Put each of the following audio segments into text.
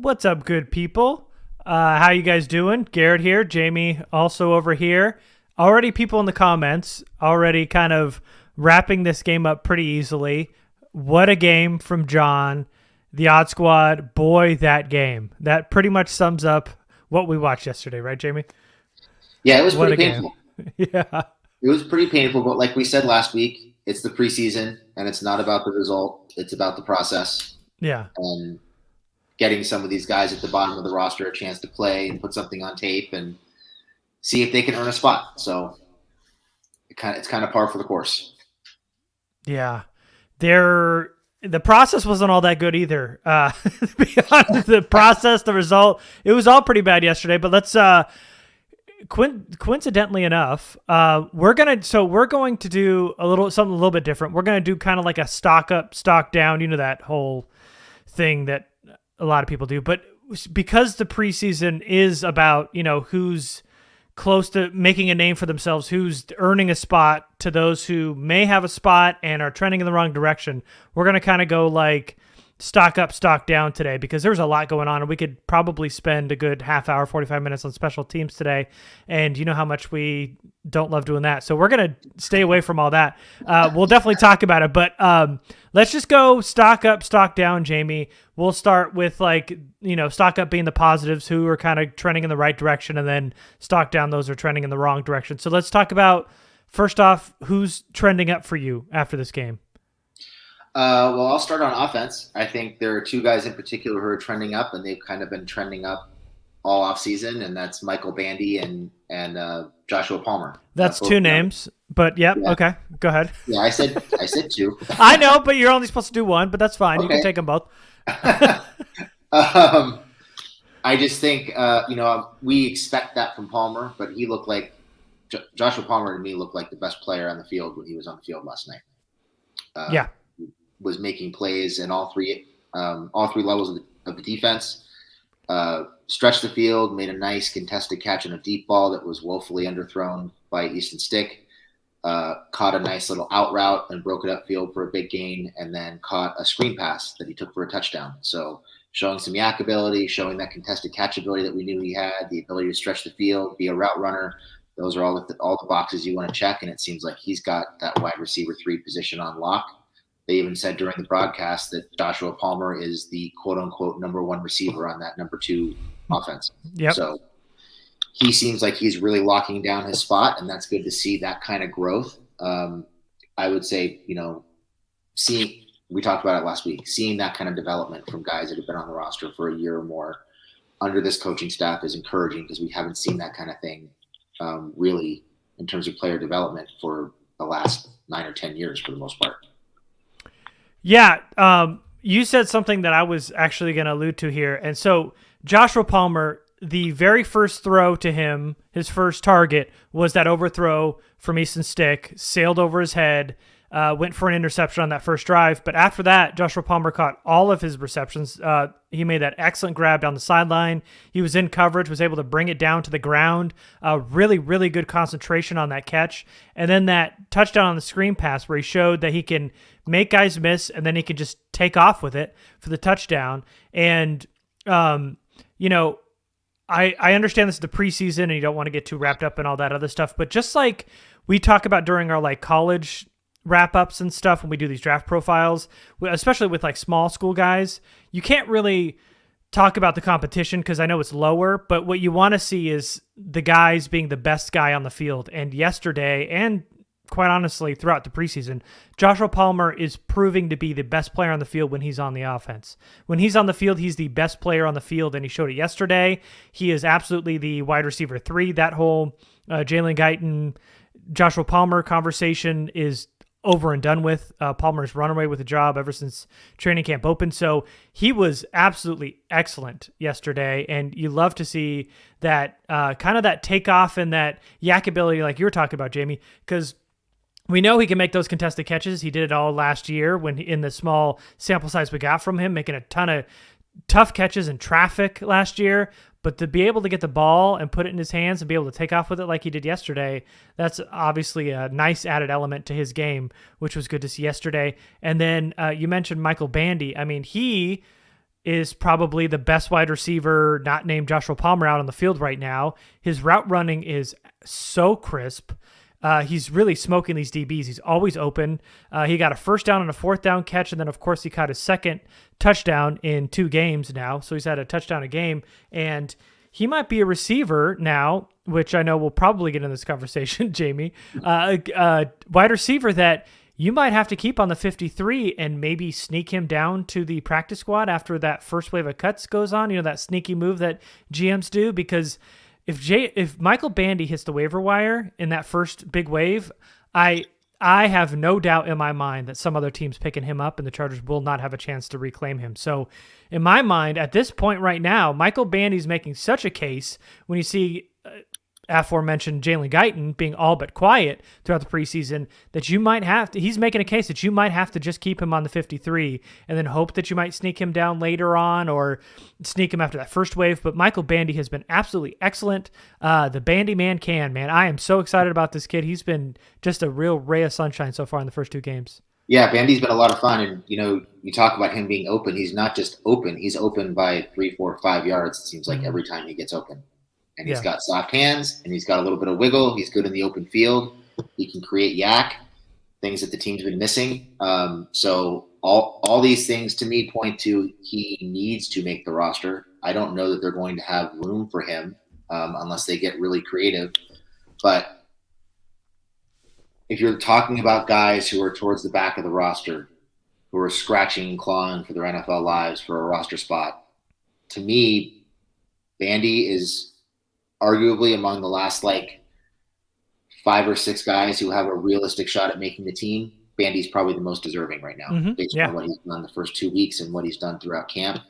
What's up, good people? How you guys doing? Garrett here, Jamie also over here. Already people in the comments, already kind of wrapping this game up pretty easily. What a game from John. The Odd Squad, boy, that game. That pretty much sums up what we watched yesterday, right, Jamie? Yeah, it was What pretty a game. painful. Yeah. It was pretty painful, but like we said last week, it's the preseason, and it's not about the result. It's about the process Yeah. and getting some of these guys at the bottom of the roster a chance to play and put something on tape and see if they can earn a spot. So it's kind of par for the course. Yeah. The process wasn't all that good either. To be honest, the process, the result, it was all pretty bad yesterday, but let's coincidentally enough, we're going to do something a little bit different. We're going to do kind of like a stock up, stock down, that whole thing that a lot of people do. But because the preseason is about, who's close to making a name for themselves, who's earning a spot to those who may have a spot and are trending in the wrong direction, we're going to kind of go like stock up, stock down today because there's a lot going on and we could probably spend a good half hour, 45 minutes on special teams today. And you know how much we don't love doing that. So we're going to stay away from all that. We'll definitely talk about it, but let's just go stock up, stock down, Jamie. We'll start with stock up being the positives who are kind of trending in the right direction, and then stock down those who are trending in the wrong direction. So let's talk about, first off, who's trending up for you after this game. Well, I'll start on offense. I think there are two guys in particular who are trending up, and they've kind of been trending up all offseason, and that's Michael Bandy and Joshua Palmer. That's two names, but yeah, okay, go ahead. Yeah, I said two. I know, but you're only supposed to do one, but that's fine. Okay. You can take them both. I just think, we expect that from Palmer, but he looked like Joshua Palmer to me looked like the best player on the field when he was on the field last night. Yeah. Was making plays in all three levels of the defense. Stretched the field, made a nice contested catch on a deep ball that was woefully underthrown by Easton Stick. Caught a nice little out route and broke it upfield for a big gain, and then caught a screen pass that he took for a touchdown. So showing some yak ability, showing that contested catch ability that we knew he had, the ability to stretch the field, be a route runner. Those are all the boxes you want to check, and it seems like he's got that wide receiver 3 position on lock. They even said during the broadcast that Joshua Palmer is the quote-unquote number 1 receiver on that number 2 offense. Yep. So he seems like he's really locking down his spot, and that's good to see that kind of growth. I would say, we talked about it last week, seeing that kind of development from guys that have been on the roster for a year or more under this coaching staff is encouraging because we haven't seen that kind of thing really in terms of player development for the last 9 or 10 years for the most part. Yeah, you said something that I was actually going to allude to here. And so Joshua Palmer, the very first throw to him, his first target, was that overthrow from Easton Stick, sailed over his head, went for an interception on that first drive. But after that, Joshua Palmer caught all of his receptions. He made that excellent grab down the sideline. He was in coverage, was able to bring it down to the ground. Really, really good concentration on that catch. And then that touchdown on the screen pass where he showed that he can make guys miss and then he can just take off with it for the touchdown. And, I understand this is the preseason and you don't want to get too wrapped up in all that other stuff, but just like we talk about during our college wrap-ups and stuff when we do these draft profiles, especially with small school guys, you can't really talk about the competition because I know it's lower, but what you want to see is the guys being the best guy on the field. And yesterday, and quite honestly throughout the preseason, Joshua Palmer is proving to be the best player on the field when he's on the offense. When he's on the field, he's the best player on the field, and he showed it yesterday. He is absolutely the wide receiver 3. That whole Jalen Guyton, Joshua Palmer conversation is over and done with. Palmer's run away with the job ever since training camp opened. So he was absolutely excellent yesterday. And you love to see that kind of that takeoff and that yak ability like you were talking about, Jamie, because we know he can make those contested catches. He did it all last year when in the small sample size we got from him, making a ton of tough catches in traffic last year. But to be able to get the ball and put it in his hands and be able to take off with it like he did yesterday, that's obviously a nice added element to his game, which was good to see yesterday. And then you mentioned Michael Bandy. I mean, he is probably the best wide receiver not named Joshua Palmer out on the field right now. His route running is so crisp. He's really smoking these DBs. He's always open. He got a first down and a fourth down catch, and then, of course, he caught his second touchdown in 2 games now. So he's had a touchdown a game, and he might be a receiver now, which I know we'll probably get in this conversation, Jamie. Wide receiver that you might have to keep on the 53 and maybe sneak him down to the practice squad after that first wave of cuts goes on, that sneaky move that GMs do, because if Michael Bandy hits the waiver wire in that first big wave, I have no doubt in my mind that some other team's picking him up and the Chargers will not have a chance to reclaim him. So in my mind, at this point right now, Michael Bandy's making such a case when you see aforementioned Jalen Guyton being all but quiet throughout the preseason, that you might have to, he's making a case that you might have to just keep him on the 53 and then hope that you might sneak him down later on or sneak him after that first wave. But Michael Bandy has been absolutely excellent. The Bandy man, man. I am so excited about this kid. He's been just a real ray of sunshine so far in the first 2 games. Yeah, Bandy's been a lot of fun. And, you talk about him being open. He's not just open. He's open by 3, 4, 5 yards, it seems like, every time he gets open. And he's got soft hands, and he's got a little bit of wiggle. He's good in the open field. He can create yak, things that the team's been missing. So all these things to me point to he needs to make the roster. I don't know that they're going to have room for him unless they get really creative. But if you're talking about guys who are towards the back of the roster, who are scratching and clawing for their NFL lives for a roster spot, to me, Bandy is arguably among the last 5 or 6 guys who have a realistic shot at making the team. Bandy's probably the most deserving right now, based on what he's done the first 2 weeks and what he's done throughout camp.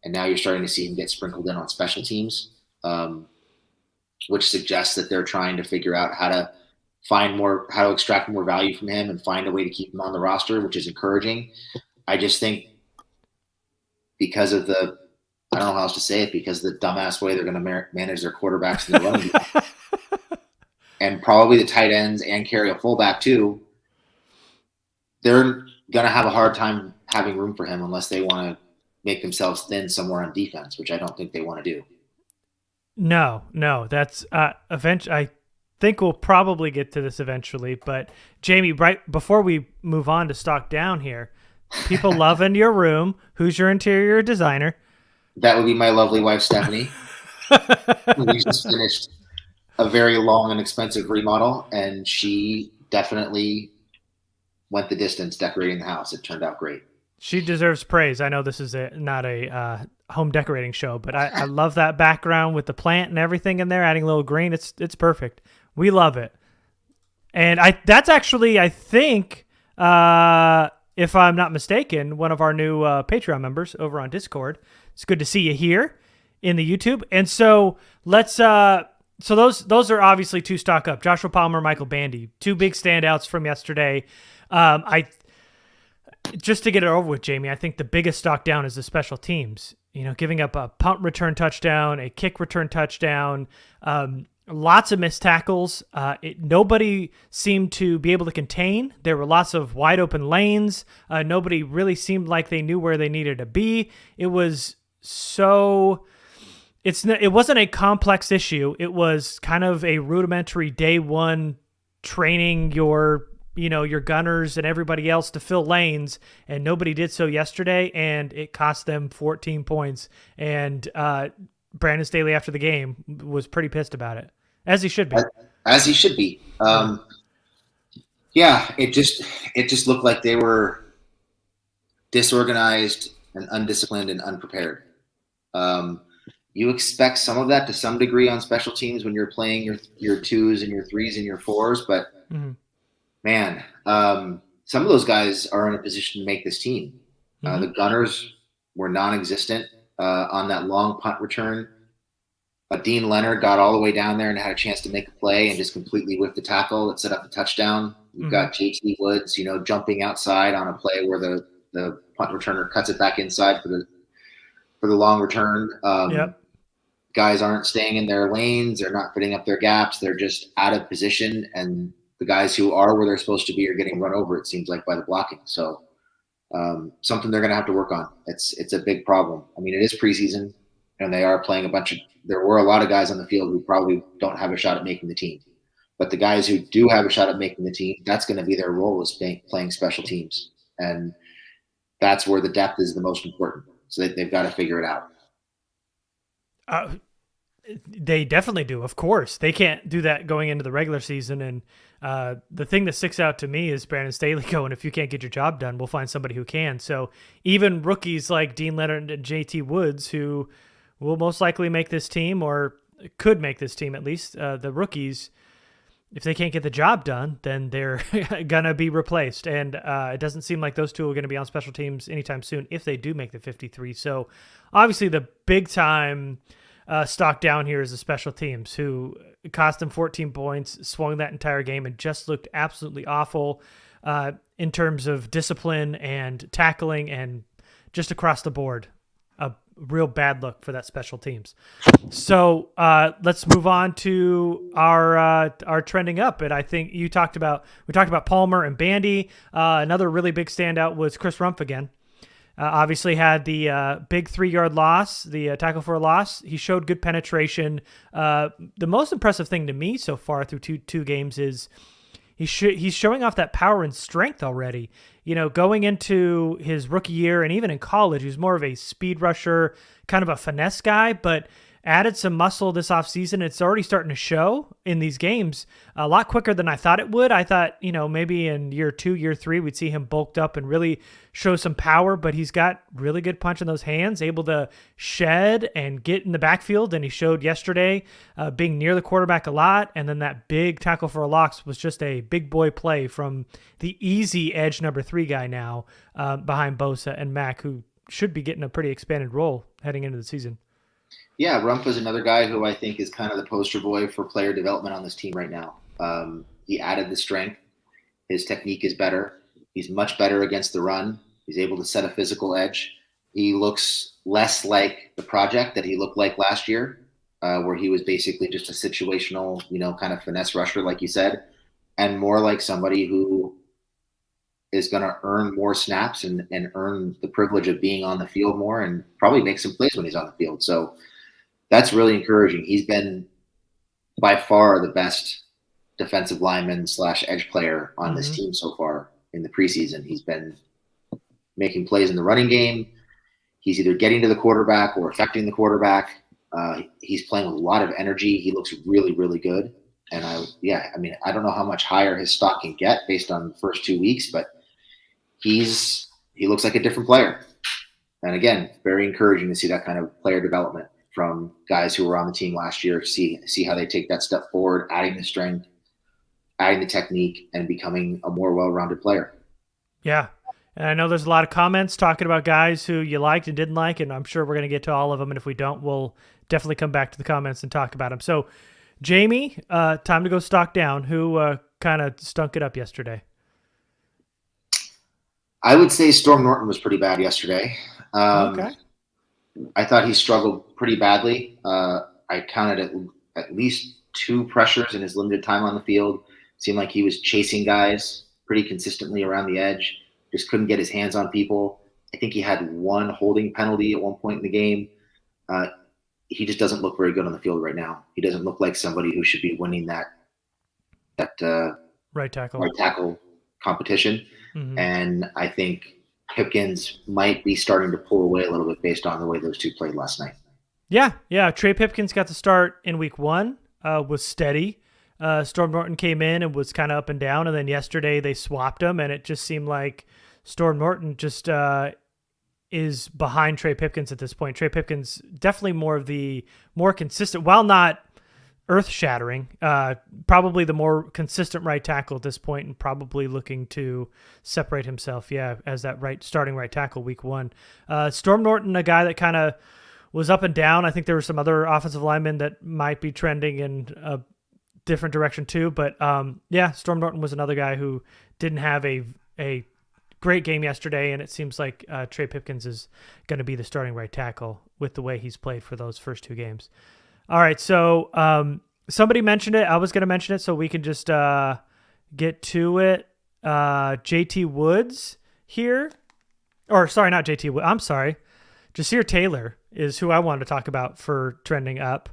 And now you're starting to see him get sprinkled in on special teams, which suggests that they're trying to figure out how to extract more value from him and find a way to keep him on the roster, which is encouraging. I just think because of I don't know how else to say it, because the dumbass way they're going to manage their quarterbacks in the running game, and probably the tight ends and carry a fullback too, they're going to have a hard time having room for him unless they want to make themselves thin somewhere on defense, which I don't think they want to do. No, that's eventually. I think we'll probably get to this eventually, but Jamie, right before we move on to stock down here, people love in your room. Who's your interior designer? That would be my lovely wife, Stephanie. We just finished a very long and expensive remodel, and she definitely went the distance decorating the house. It turned out great. She deserves praise. I know this is not a home decorating show, but I love that background with the plant and everything in there, adding a little green. It's perfect. We love it. And that's actually, I think, if I'm not mistaken, one of our new Patreon members over on Discord. It's good to see you here in the YouTube. And so let's so those are obviously 2 stock up. Joshua Palmer, Michael Bandy, 2 big standouts from yesterday. Just to get it over with, Jamie, I think the biggest stock down is the special teams. Giving up a punt return touchdown, a kick return touchdown, lots of missed tackles. Nobody seemed to be able to contain. There were lots of wide open lanes. Nobody really seemed like they knew where they needed to be. It was it wasn't a complex issue. It was kind of a rudimentary day one training your gunners and everybody else to fill lanes, and nobody did so yesterday, and it cost them 14 points. And Brandon Staley after the game was pretty pissed about it, as he should be. As he should be. Yeah, it just looked like they were disorganized and undisciplined and unprepared. You expect some of that to some degree on special teams when you're playing your 2s and your 3s and your 4s, but man, some of those guys are in a position to make this team. The Gunners were non-existent on that long punt return. Dean Leonard got all the way down there and had a chance to make a play and just completely whiffed the tackle that set up the touchdown. You've got JT Woods, jumping outside on a play where the punt returner cuts it back inside for the long return. Guys aren't staying in their lanes. They're not fitting up their gaps. They're just out of position, and the guys who are where they're supposed to be are getting run over, it seems like, by the blocking. So Something they're going to have to work on. It's a big problem. I mean, it is preseason, and they are playing a bunch of. There were a lot of guys on the field who probably don't have a shot at making the team, but the guys who do have a shot at making the team, that's going to be their role, is playing special teams, and that's where the depth is the most important. So they've got to figure it out. They definitely do. Of course, they can't do that going into the regular season. And the thing that sticks out to me is Brandon Staley going, if you can't get your job done, we'll find somebody who can. So even rookies like Dean Leonard and JT Woods, who will most likely make this team, or could make this team at least, the rookies, if they can't get the job done, then they're going to be replaced. And it doesn't seem like those two are going to be on special teams anytime soon if they do make the 53. So obviously the big time stock down here is the special teams, who cost them 14 points, swung that entire game, and just looked absolutely awful in terms of discipline and tackling and just across the board. A real bad look for that special teams. So let's move on to our trending up. And I think we talked about Palmer and Bandy. Another really big standout was Chris Rumpf again. Obviously had the big 3-yard loss, the tackle for a loss. He showed good penetration. The most impressive thing to me so far through two games is he's showing off that power and strength already. You know, going into his rookie year and even in college, he was more of a speed rusher, kind of a finesse guy, but added some muscle this offseason. It's already starting to show in these games a lot quicker than I thought it would. I thought, maybe in year 2, year 3, we'd see him bulked up and really show some power, but he's got really good punch in those hands, able to shed and get in the backfield. And he showed yesterday being near the quarterback a lot. And then that big tackle for a loss was just a big boy play from the easy edge number 3 guy now behind Bosa and Mack, who should be getting a pretty expanded role heading into the season. Yeah, Rumpf is another guy who I think is kind of the poster boy for player development on this team right now. He added the strength. His technique is better. He's much better against the run. He's able to set a physical edge. He looks less like the project that he looked like last year, where he was basically just a situational, kind of finesse rusher, like you said, and more like somebody who is going to earn more snaps and earn the privilege of being on the field more, and probably make some plays when he's on the field. So that's really encouraging. He's been by far the best defensive lineman / edge player on this team so far in the preseason. He's been making plays in the running game. He's either getting to the quarterback or affecting the quarterback. He's playing with a lot of energy. He looks really, really good. And I don't know how much higher his stock can get based on the first 2 weeks, but he looks like a different player. And again, very encouraging to see that kind of player development from guys who were on the team last year. See how they take that step forward, adding the strength, adding the technique, and becoming a more well-rounded player. Yeah. And I know there's a lot of comments talking about guys who you liked and didn't like, and I'm sure we're going to get to all of them. And if we don't, we'll definitely come back to the comments and talk about them. So, Jamie, time to go stock down. Who kind of stunk it up yesterday? I would say Storm Norton was pretty bad yesterday. Okay. I thought he struggled pretty badly. I counted at least 2 pressures in his limited time on the field. Seemed like he was chasing guys pretty consistently around the edge. Just couldn't get his hands on people. I think he had 1 holding penalty at one point in the game. He just doesn't look very good on the field right now. He doesn't look like somebody who should be winning that right tackle competition. Mm-hmm. And I think Pipkins might be starting to pull away a little bit based on the way those two played last night. Yeah. Trey Pipkins got the start in week 1, was steady. Storm Norton came in and was kind of up and down, and then yesterday they swapped him, and it just seemed like Storm Norton just is behind Trey Pipkins at this point. Trey Pipkins definitely more consistent, while not earth-shattering, probably the more consistent right tackle at this point, and probably looking to separate himself, as that starting right tackle week 1. Storm Norton, a guy that kind of was up and down. I think there were some other offensive linemen that might be trending in a different direction too, but Storm Norton was another guy who didn't have a great game yesterday, and it seems like Trey Pipkins is going to be the starting right tackle with the way he's played for those first 2 games. All right, so somebody mentioned it. I was going to mention it, so we can just get to it. JT Woods here. Or sorry, not JT. I'm sorry. Jasir Taylor is who I wanted to talk about for trending up.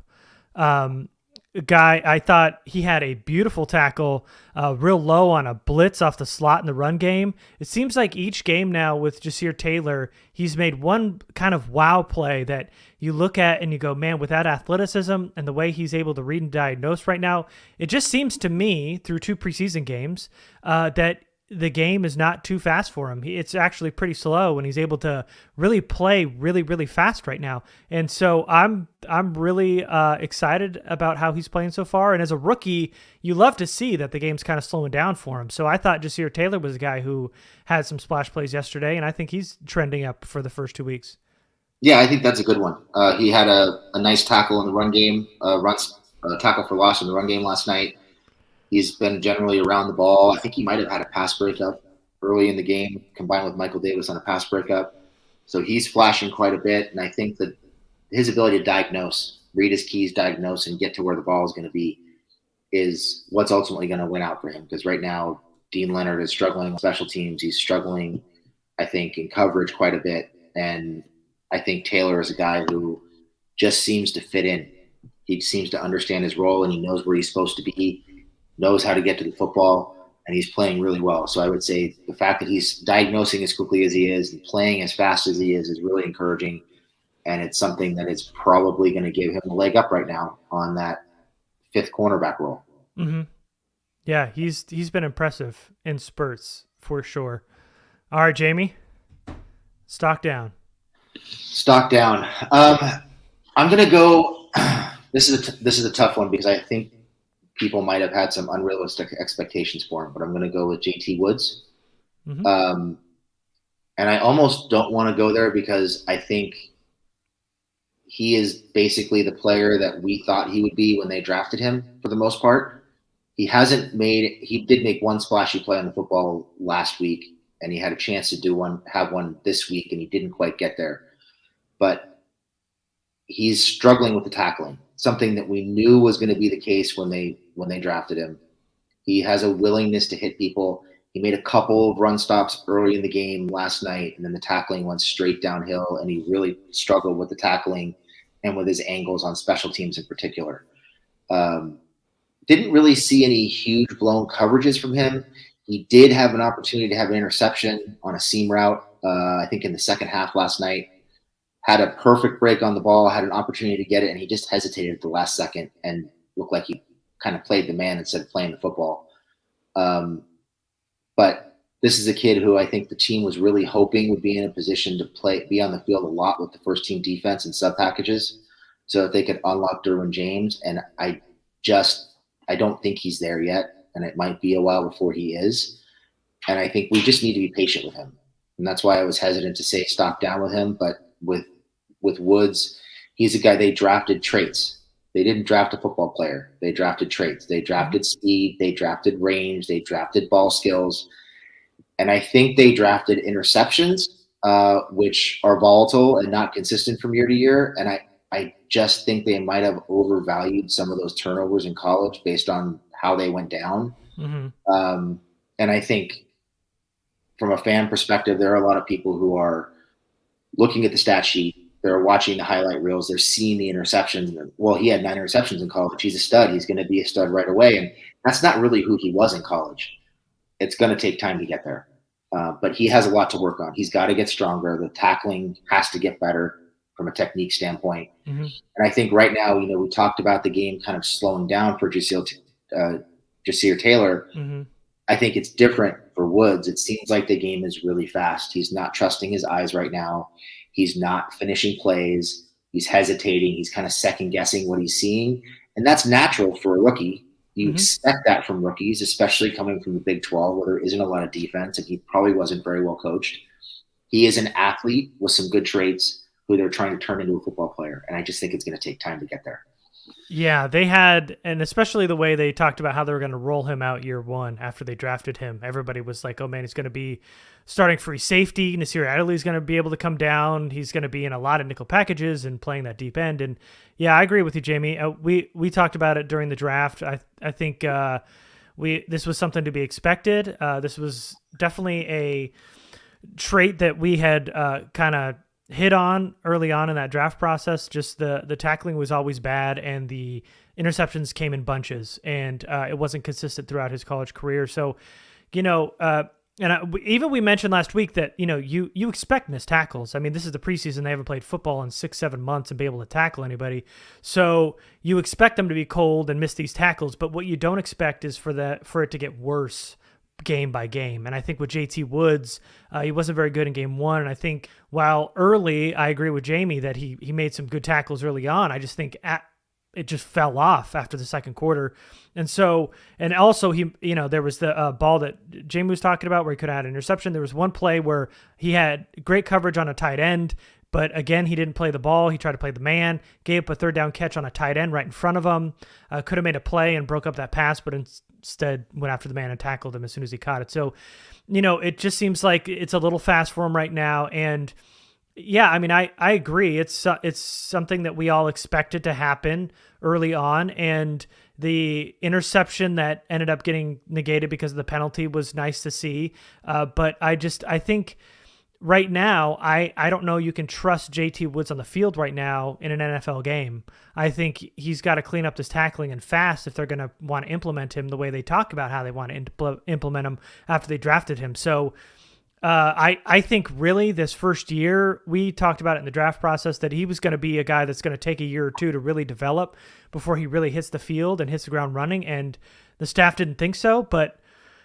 Um, a guy, I thought he had a beautiful tackle, real low on a blitz off the slot in the run game. It seems like each game now with Jasir Taylor, he's made one kind of wow play that you look at and you go, man, with that athleticism and the way he's able to read and diagnose right now, it just seems to me through 2 preseason games that the game is not too fast for him. It's actually pretty slow when he's able to really play really, really fast right now. And so I'm really excited about how he's playing so far. And as a rookie, you love to see that the game's kind of slowing down for him. So I thought Jasir Taylor was a guy who had some splash plays yesterday, and I think he's trending up for the first 2 weeks. Yeah, I think that's a good one. He had a nice tackle in the run game, tackle for loss in the run game last night. He's been generally around the ball. I think he might have had a pass breakup early in the game, combined with Michael Davis on a pass breakup. So he's flashing quite a bit, and I think that his ability to diagnose, read his keys, diagnose, and get to where the ball is going to be is what's ultimately going to win out for him. Because right now, Dean Leonard is struggling on special teams. He's struggling, I think, in coverage quite a bit. And I think Taylor is a guy who just seems to fit in. He seems to understand his role, and he knows where he's supposed to be, knows how to get to the football, and he's playing really well. So I would say the fact that he's diagnosing as quickly as he is and playing as fast as he is really encouraging, and it's something that is probably going to give him a leg up right now on that 5th cornerback role. Mm-hmm. Yeah, he's been impressive in spurts for sure. All right, Jamie, stock down. Stock down. I'm going to go. This is a tough one because I think people might have had some unrealistic expectations for him, but I'm going to go with JT Woods. Mm-hmm. And I almost don't want to go there because I think he is basically the player that we thought he would be when they drafted him for the most part. He did make one splashy play on the football last week, and he had a chance to have one this week, and he didn't quite get there. But he's struggling with the tackling, something that we knew was going to be the case when they drafted him. He has a willingness to hit people. He made a couple of run stops early in the game last night, and then the tackling went straight downhill, and he really struggled with the tackling and with his angles on special teams in particular. Didn't really see any huge blown coverages from him. He did have an opportunity to have an interception on a seam route, I think in the second half last night. Had a perfect break on the ball, had an opportunity to get it, and he just hesitated at the last second and looked like he kind of played the man instead of playing the football. But this is a kid who I think the team was really hoping would be in a position to be on the field a lot with the first team defense and sub packages so that they could unlock Derwin James. And I don't think he's there yet, and it might be a while before he is. And I think we just need to be patient with him. And that's why I was hesitant to say stock down with him. But with Woods, he's a guy they drafted traits. They didn't draft a football player. They drafted traits. They drafted speed. They drafted range. They drafted ball skills. And I think they drafted interceptions, which are volatile and not consistent from year to year. And I just think they might have overvalued some of those turnovers in college based on how they went down. Mm-hmm. And I think from a fan perspective, there are a lot of people who are looking at the stat sheet. They're watching the highlight reels. They're seeing the interceptions. Well, he had 9 interceptions in college. He's a stud. He's going to be a stud right away. And that's not really who he was in college. It's going to take time to get there. But he has a lot to work on. He's got to get stronger. The tackling has to get better from a technique standpoint. Mm-hmm. And I think right now, we talked about the game kind of slowing down for Jasir Taylor. Mm-hmm. I think it's different for Woods. It seems like the game is really fast. He's not trusting his eyes right now. He's not finishing plays. He's hesitating. He's kind of second guessing what he's seeing. And that's natural for a rookie. You expect that from rookies, especially coming from the Big 12 where there isn't a lot of defense and he probably wasn't very well coached. He is an athlete with some good traits who they're trying to turn into a football player. And I just think it's going to take time to get there. Yeah, they had, and especially the way they talked about how they were going to roll him out year one after they drafted him. Everybody was like, oh man, he's going to be starting free safety. Nasir Adderley's going to be able to come down. He's going to be in a lot of nickel packages and playing that deep end. And yeah, I agree with you, Jamie. We talked about it during the draft. I think this was something to be expected. This was definitely trait that we had kind of hit on early on in that draft process. Just the tackling was always bad, and the interceptions came in bunches, and it wasn't consistent throughout his college career. So, even we mentioned last week that, you expect missed tackles. I mean, this is the preseason. They haven't played football in 6-7 months and be able to tackle anybody. So you expect them to be cold and miss these tackles. But what you don't expect is for it to get worse game by game. And I think with JT Woods, he wasn't very good in game one. And I think while early, I agree with Jamie that he made some good tackles early on. I just think it just fell off after the second quarter. And so, and also there was the ball that Jamie was talking about where he could have had an interception. There was one play where he had great coverage on a tight end, but again, he didn't play the ball. He tried to play the man, gave up a third down catch on a tight end right in front of him. Could have made a play and broke up that pass, but instead went after the man and tackled him as soon as he caught it. So, it just seems like it's a little fast for him right now. And yeah, I mean, I agree. It's something that we all expected to happen early on, and the interception that ended up getting negated because of the penalty was nice to see. But I think right now, I don't know you can trust JT Woods on the field right now in an NFL game. I think he's got to clean up this tackling and fast if they're going to want to implement him the way they talk about how they want to implement him after they drafted him. So I think really this first year, we talked about it in the draft process that he was going to be a guy that's going to take a year or two to really develop before he really hits the field and hits the ground running. And the staff didn't think so. But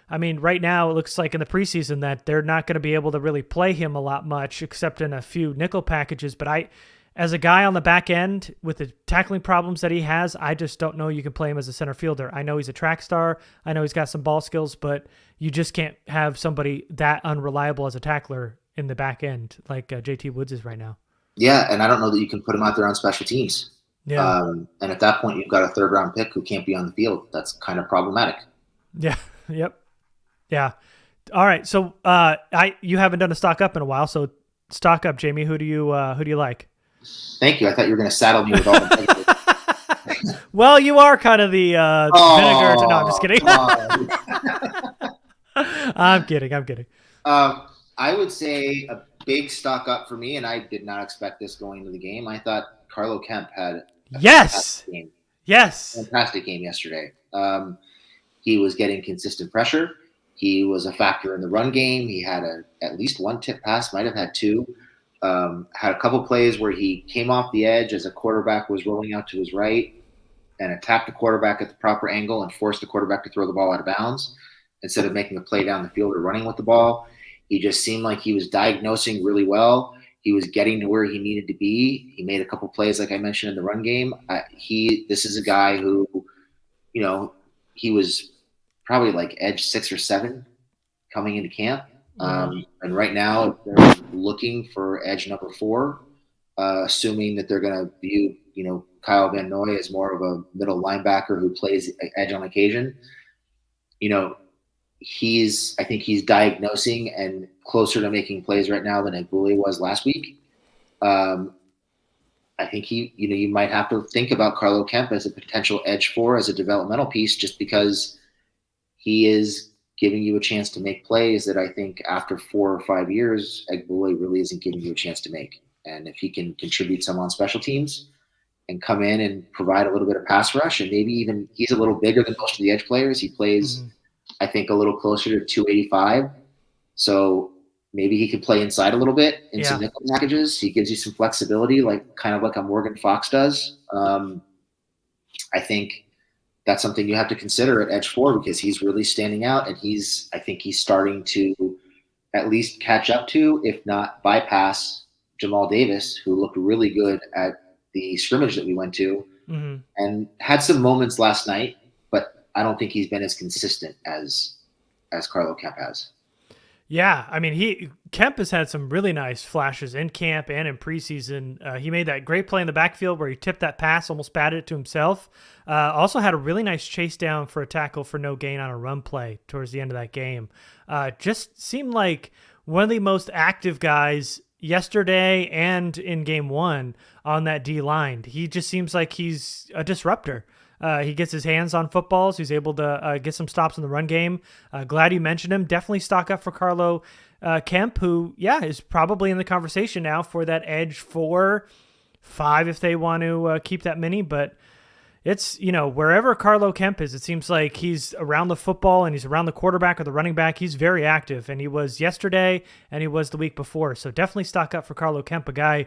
I mean, right now it looks like in the preseason that they're not going to be able to really play him a lot much except in a few nickel packages. But as a guy on the back end with the tackling problems that he has, I just don't know you can play him as a center fielder. I know he's a track star. I know he's got some ball skills, but you just can't have somebody that unreliable as a tackler in the back end like JT Woods is right now. Yeah, and I don't know that you can put him out there on special teams. Yeah. And at that point, you've got a third-round pick who can't be on the field. That's kind of problematic. Yeah. Yep. Yeah. All right. So you haven't done a stock up in a while, so stock up, Jamie. Who do you like? Thank you. I thought you were going to saddle me with all the Well, you are kind of the vinegar. No, I'm just kidding. I'm kidding. I would say a big stock up for me, and I did not expect this going into the game. I thought Carlo Kemp had a fantastic game yesterday. He was getting consistent pressure. He was a factor in the run game. He had at least one tip pass, might have had two. Had a couple plays where he came off the edge as a quarterback was rolling out to his right and attacked the quarterback at the proper angle and forced the quarterback to throw the ball out of bounds instead of making a play down the field or running with the ball. He just seemed like he was diagnosing really well. He was getting to where he needed to be. He made a couple plays, like I mentioned, in the run game. This is a guy who, he was probably like edge 6 or 7 coming into camp. And right now they're looking for edge number 4, assuming that they're going to view, Kyle Van Noy as more of a middle linebacker who plays edge on occasion. I think he's diagnosing and closer to making plays right now than Egbuli was last week. I think you might have to think about Carlo Kemp as a potential edge 4 as a developmental piece, just because he is giving you a chance to make plays that I think after 4 or 5 years, Egbuli really isn't giving you a chance to make. And if he can contribute some on special teams and come in and provide a little bit of pass rush, and maybe even he's a little bigger than most of the edge players. He plays, I think, a little closer to 285. So maybe he could play inside a little bit in some nickel packages. He gives you some flexibility, kind of like a Morgan Fox does. I think that's something you have to consider at edge 4 because he's really standing out, and I think he's starting to at least catch up to, if not bypass, Jamal Davis, who looked really good at the scrimmage that we went to and had some moments last night, but I don't think he's been as consistent as Carlo Kemp has. Yeah, I mean, Kemp has had some really nice flashes in camp and in preseason. He made that great play in the backfield where he tipped that pass, almost batted it to himself. Also had a really nice chase down for a tackle for no gain on a run play towards the end of that game. Just seemed like one of the most active guys yesterday and in game 1 on that D line. He just seems like he's a disruptor. He gets his hands on footballs. He's able to get some stops in the run game. Glad you mentioned him. Definitely stock up for Carlo. Kemp, who, is probably in the conversation now for that edge 4-5 if they want to keep that mini. But it's, wherever Carlo Kemp is, it seems like he's around the football and he's around the quarterback or the running back. He's very active, and he was yesterday and he was the week before. So definitely stock up for Carlo Kemp, a guy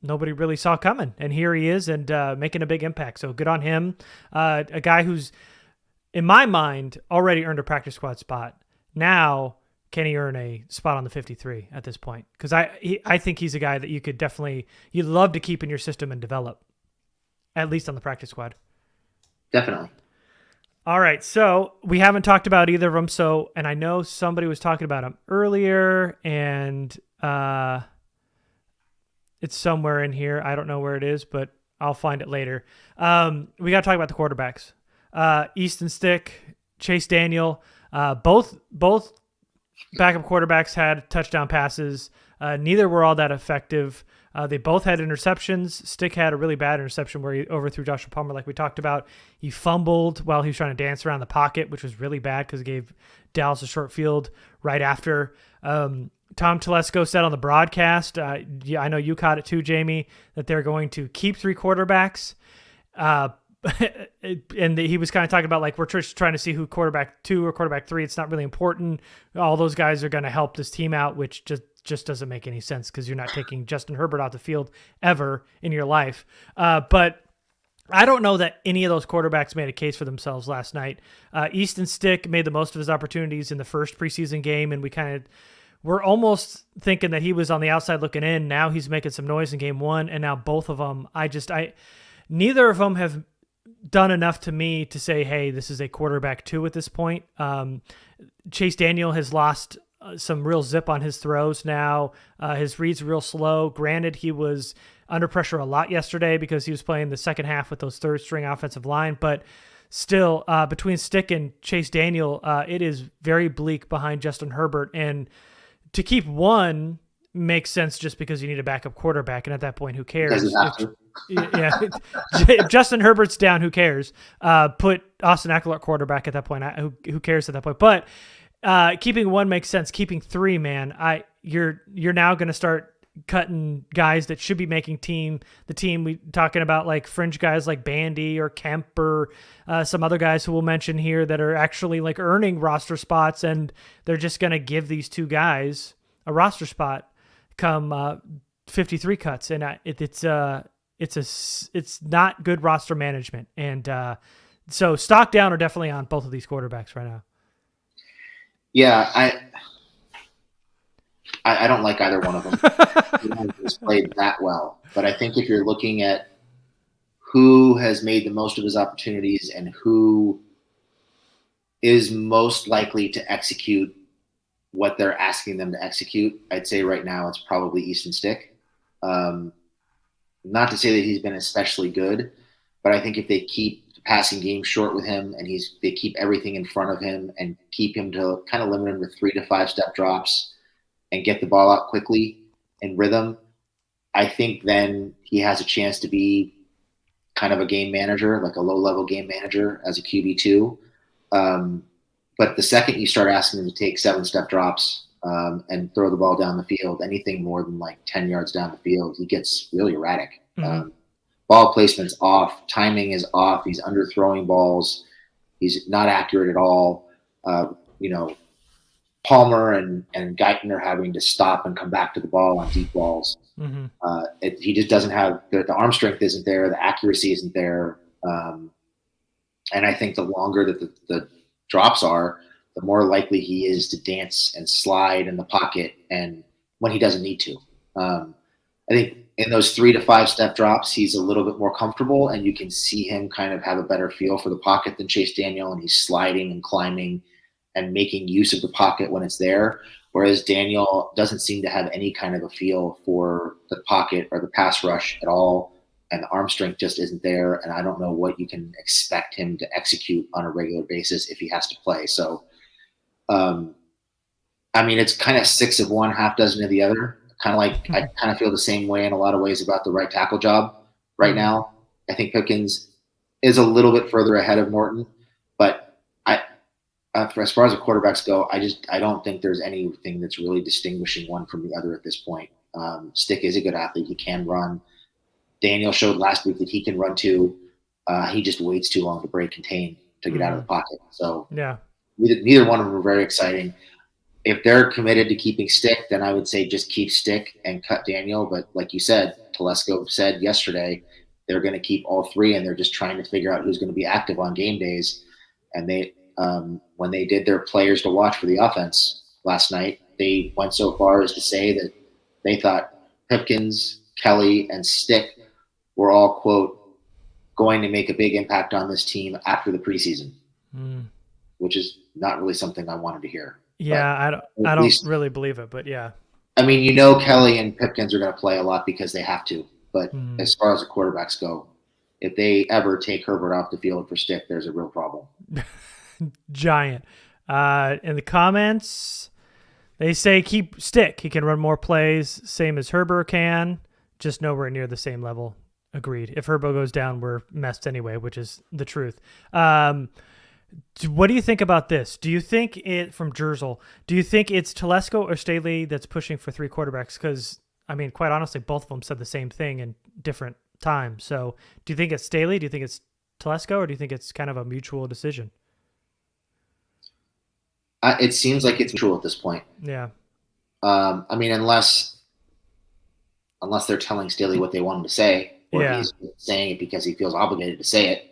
nobody really saw coming. And here he is and making a big impact. So good on him. A guy who's, in my mind, already earned a practice squad spot. Now, can he earn a spot on the 53 at this point? Because I think he's a guy that you'd love to keep in your system and develop, at least on the practice squad. Definitely. All right, so we haven't talked about either of them. So, and I know somebody was talking about him earlier, and it's somewhere in here. I don't know where it is, but I'll find it later. We got to talk about the quarterbacks. Easton Stick, Chase Daniel, both backup quarterbacks had touchdown passes. Neither were all that effective. They both had interceptions. Stick had a really bad interception where he overthrew Joshua Palmer, like we talked about. He fumbled while he was trying to dance around the pocket, which was really bad because it gave Dallas a short field right after. Tom Telesco said on the broadcast, I know you caught it too, Jamie, that they're going to keep 3 quarterbacks. And he was kind of talking about, like, we're just trying to see who quarterback 2 or quarterback 3. It's not really important. All those guys are going to help this team out, which just doesn't make any sense because you're not taking Justin Herbert out the field ever in your life. But I don't know that any of those quarterbacks made a case for themselves last night. Easton Stick made the most of his opportunities in the first preseason game, and we're almost thinking that he was on the outside looking in. Now he's making some noise in game 1, and now both of them, neither of them have done enough to me to say, hey, this is a quarterback 2 at this point. Chase Daniel has lost some real zip on his throws now. His reads real slow. Granted, he was under pressure a lot yesterday because he was playing the second half with those third string offensive line, but still, between Stick and Chase Daniel, it is very bleak behind Justin Herbert. And to keep one makes sense just because you need a backup quarterback, and at that point, who cares? If Justin Herbert's down, who cares? Put Austin Eckler quarterback at that point. Who cares at that point? But keeping one makes sense. Keeping 3, man, you're now going to start cutting guys that should be making the team. We talking about like fringe guys like Bandy or Kemp or some other guys who we'll mention here that are actually like earning roster spots, and they're just going to give these 2 guys a roster spot come 53 cuts, and it's not good roster management. And so stock down are definitely on both of these quarterbacks right now. Yeah, I don't like either one of them. He hasn't played that well. But I think if you're looking at who has made the most of his opportunities and who is most likely to execute what they're asking them to execute, I'd say right now it's probably Easton Stick. Not to say that he's been especially good, but I think if they keep the passing game short with him and they keep everything in front of him and keep him to kind of limit him to 3 to 5 step drops and get the ball out quickly in rhythm, I think then he has a chance to be kind of a game manager, like a low-level game manager as a QB2. But the second you start asking him to take 7-step drops and throw the ball down the field, anything more than like 10 yards down the field, he gets really erratic. Mm-hmm. Ball placement's off. Timing is off. He's underthrowing balls. He's not accurate at all. Palmer and Guyton are having to stop and come back to the ball on deep balls. Mm-hmm. He just doesn't have the arm strength isn't there. The accuracy isn't there. And I think the longer that the drops are, the more likely he is to dance and slide in the pocket and when he doesn't need to. I think in those 3 to 5 step drops, he's a little bit more comfortable, and you can see him kind of have a better feel for the pocket than Chase Daniel, and he's sliding and climbing and making use of the pocket when it's there. Whereas Daniel doesn't seem to have any kind of a feel for the pocket or the pass rush at all. And the arm strength just isn't there. And I don't know what you can expect him to execute on a regular basis if he has to play. So, it's kind of 6 of one, half dozen of the other. Kind of like, I kind of feel the same way in a lot of ways about the right tackle job right now. I think Pickens is a little bit further ahead of Morton, but as far as the quarterbacks go, I don't think there's anything that's really distinguishing one from the other at this point. Stick is a good athlete; he can run. Daniel showed last week that he can run too. He just waits too long to break contain to get out of the pocket. So Yeah. neither one of them are very exciting. If they're committed to keeping Stick, then I would say just keep Stick and cut Daniel. But like you said, Telesco said yesterday they're going to keep all three, and they're just trying to figure out who's going to be active on game days. And they, when they did their players to watch for the offense last night, they went so far as to say that they thought Pipkins, Kelly, and Stick were all, quote, going to make a big impact on this team after the preseason, which is not really something I wanted to hear. Yeah, I don't really believe it, but yeah. I mean, Kelly and Pipkins are going to play a lot because they have to. But as far as the quarterbacks go, if they ever take Herbert off the field for Stick, there's a real problem. Giant. In the comments, they say keep Stick. He can run more plays, same as Herbert can, just nowhere near the same level. Agreed. If Herbo goes down, we're messed anyway, which is the truth. What do you think about this? Do you think from Jersel, do you think it's Telesco or Staley that's pushing for three quarterbacks? Because, I mean, quite honestly, both of them said the same thing in different times. So do you think it's Staley? Do you think it's Telesco? Or do you think it's kind of a mutual decision? It seems like it's mutual at this point. Yeah. I mean, unless they're telling Staley what they want him to say, or he's saying it because he feels obligated to say it.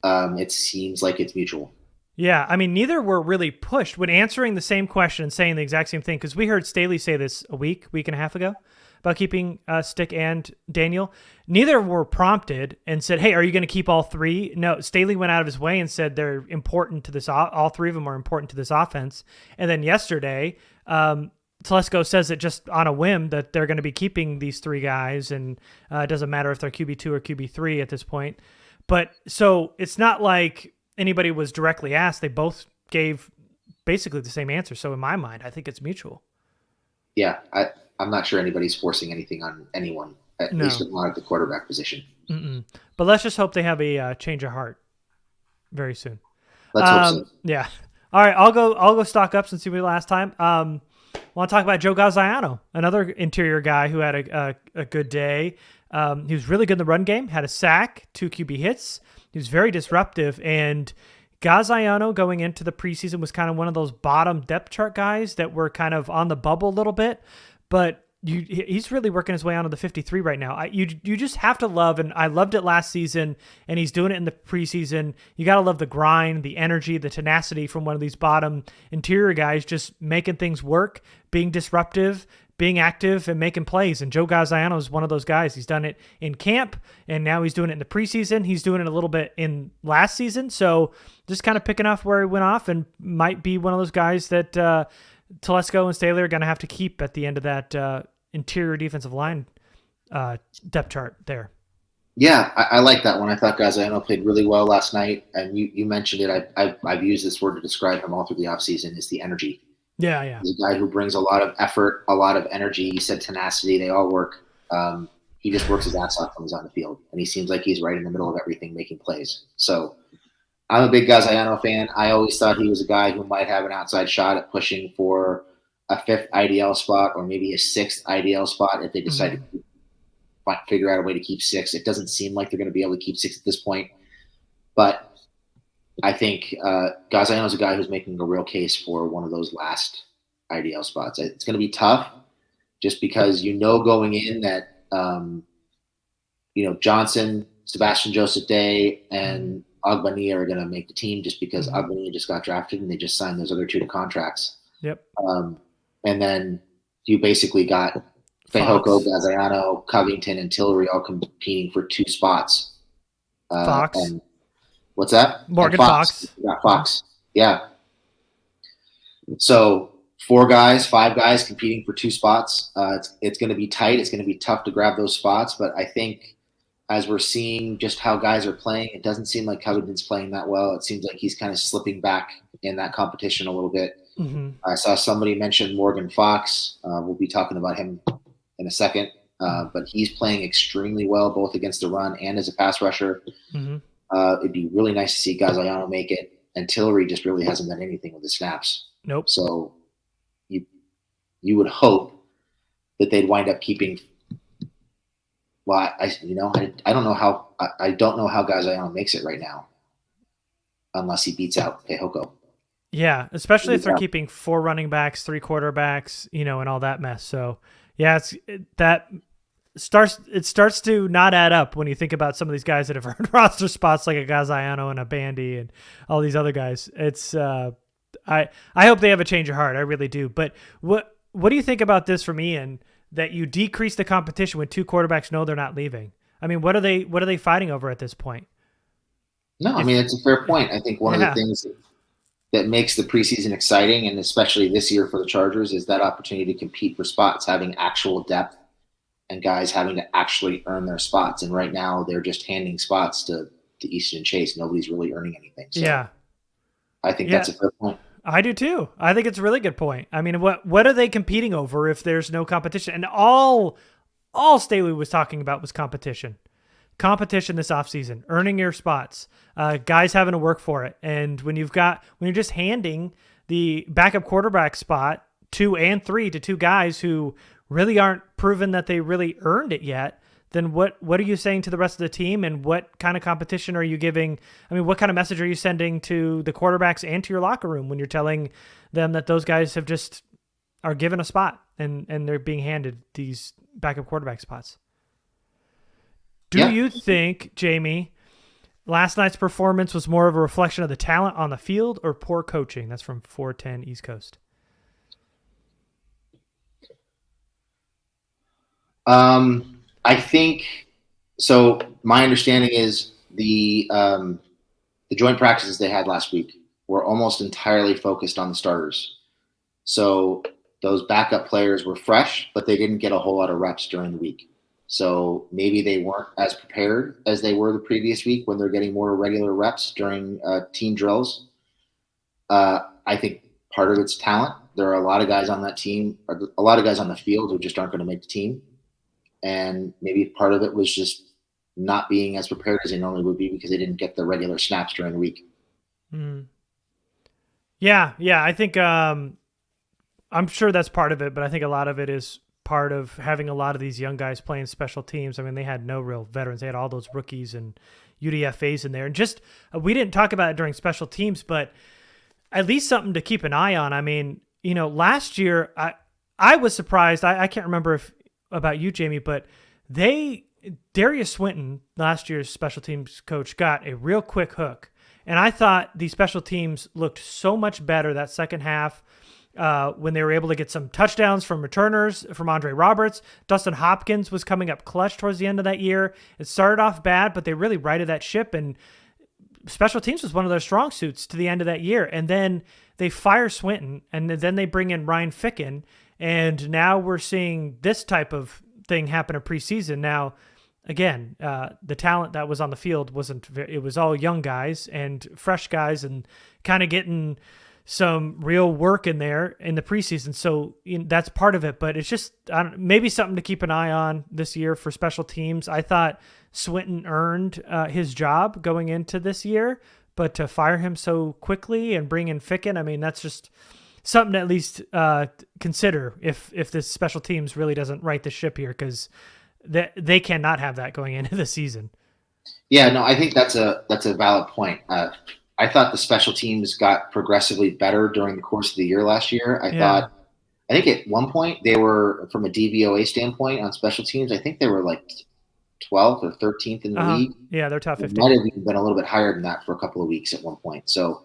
It seems like it's mutual. Yeah, I mean, neither were really pushed when answering the same question and saying the exact same thing, because we heard Staley say this a week and a half ago about keeping Stick and Daniel. Neither were prompted and said, hey, are you going to keep all three? No, Staley went out of his way and said they're important to this. All three of them are important to this offense. And then yesterday, Telesco says it just on a whim that they're going to be keeping these three guys, and it doesn't matter if they're QB2 or QB3 at this point. But so it's not like anybody was directly asked. They both gave basically the same answer. So in my mind, I think it's mutual. Yeah, I'm not sure anybody's forcing anything on anyone, at least not at the quarterback position. But let's just hope they have a change of heart very soon. Let's hope so. Yeah. All right, I'll go stock up since we last time. I want to talk about Joe Gaziano, another interior guy who had a good day. He was really good in the run game, had a sack, 2 QB hits. He was very disruptive, and Gaziano going into the preseason was kind of one of those bottom depth chart guys that were kind of on the bubble a little bit, but he's really working his way onto the 53 right now. You just have to love, and I loved it last season, and he's doing it in the preseason. You got to love the grind, the energy, the tenacity from one of these bottom interior guys, just making things work, being disruptive, being active, and making plays. And Joe Gaziano is one of those guys. He's done it in camp, and now he's doing it in the preseason. He's doing it a little bit in last season. So just kind of picking off where he went off, and might be one of those guys that Telesco and Staley are going to have to keep at the end of that interior defensive line depth chart there. Yeah, I like that one. I thought Gaziano played really well last night, and you mentioned it. I've used this word to describe him all through the offseason, is the energy. Yeah. He's a guy who brings a lot of effort, a lot of energy. You said tenacity. They all work. He just works his ass off when he's on the field, and he seems like he's right in the middle of everything, making plays. So I'm a big Gaziano fan. I always thought he was a guy who might have an outside shot at pushing for a 5th IDL spot or maybe a 6th IDL spot if they decide to figure out a way to keep 6. It doesn't seem like they're going to be able to keep 6 at this point. But I think Gaziano is a guy who's making a real case for one of those last IDL spots. It's going to be tough just because going in that Johnson, Sebastian Joseph Day, and Ogbania are going to make the team just because Ogbania just got drafted and they just signed those other 2 to contracts. Yep. And then you basically got Fehoko, Gaziano, Covington, and Tillery all competing for 2 spots. Fox. And what's that? Morgan Fox. You got Fox. Yeah. So 5 guys competing for 2 spots. It's going to be tight. It's going to be tough to grab those spots. But I think as we're seeing just how guys are playing, it doesn't seem like Covington's playing that well. It seems like he's kind of slipping back in that competition a little bit. I saw somebody mention Morgan Fox. We'll be talking about him in a second. But he's playing extremely well, both against the run and as a pass rusher. It'd be really nice to see Gaziano make it. and Tillery just really hasn't done anything with the snaps. Nope. So you would hope that they'd wind up keeping. Well, I don't know how I don't know how Gaziano makes it right now, unless he beats out Pehoko. Yeah, especially if they're keeping 4 running backs, 3 quarterbacks, and all that mess. So yeah, it starts to not add up when you think about some of these guys that have earned roster spots like a Gaziano and a Bandy and all these other guys. It's I hope they have a change of heart. I really do. But what do you think about this from Ian, that you decrease the competition when 2 quarterbacks know they're not leaving? I mean, what are they fighting over at this point? No, I mean, it's a fair point. I think one of the things that makes the preseason exciting, and especially this year for the Chargers, is that opportunity to compete for spots, having actual depth and guys having to actually earn their spots. And right now they're just handing spots to Easton and Chase. Nobody's really earning anything. So yeah. I think that's a fair point. I do too. I think it's a really good point. I mean, what are they competing over if there's no competition? And all Staley was talking about was competition. Competition this offseason, earning your spots, guys having to work for it. And when you're just handing the backup quarterback spot 2 and 3 to 2 guys who really aren't proven that they really earned it yet, then what are you saying to the rest of the team, and what kind of competition are you giving? I mean, what kind of message are you sending to the quarterbacks and to your locker room when you're telling them that those guys are given a spot and they're being handed these backup quarterback spots? Do you think, Jamie, last night's performance was more of a reflection of the talent on the field or poor coaching? That's from 410 East Coast. I think so. My understanding is the joint practices they had last week were almost entirely focused on the starters. So those backup players were fresh, but they didn't get a whole lot of reps during the week. So maybe they weren't as prepared as they were the previous week when they're getting more regular reps during team drills. I think part of it's talent. There are a lot of guys on that team, or a lot of guys on the field who just aren't going to make the team. And maybe part of it was just not being as prepared as they normally would be because they didn't get the regular snaps during the week. Mm. Yeah. I think I'm sure that's part of it, but I think a lot of it is part of having a lot of these young guys playing special teams. I mean, they had no real veterans. They had all those rookies and UDFAs in there. And just we didn't talk about it during special teams, but at least something to keep an eye on. I mean, last year I was surprised. I can't remember about you, Jamie, but Darius Swinton, last year's special teams coach, got a real quick hook. And I thought the special teams looked so much better that second half when they were able to get some touchdowns from returners, from Andre Roberts. Dustin Hopkins was coming up clutch towards the end of that year. It started off bad, but they really righted that ship, and special teams was one of their strong suits to the end of that year. And then they fire Swinton, and then they bring in Ryan Ficken, and now we're seeing this type of thing happen in preseason. Now, again, the talent that was on the field it was all young guys and fresh guys and kind of getting some real work in there in the preseason. So that's part of it, but it's just maybe something to keep an eye on this year for special teams. I thought Swinton earned his job going into this year, but to fire him so quickly and bring in Ficken, I mean, that's just something to at least consider if this special teams really doesn't right the ship here, because they cannot have that going into the season. Yeah, no, I think that's a valid point. I thought the special teams got progressively better during the course of the year last year. I think at one point they were, from a DVOA standpoint on special teams, I think they were like 12th or 13th in the league. Yeah, they're top 15. It might have even been a little bit higher than that for a couple of weeks at one point. So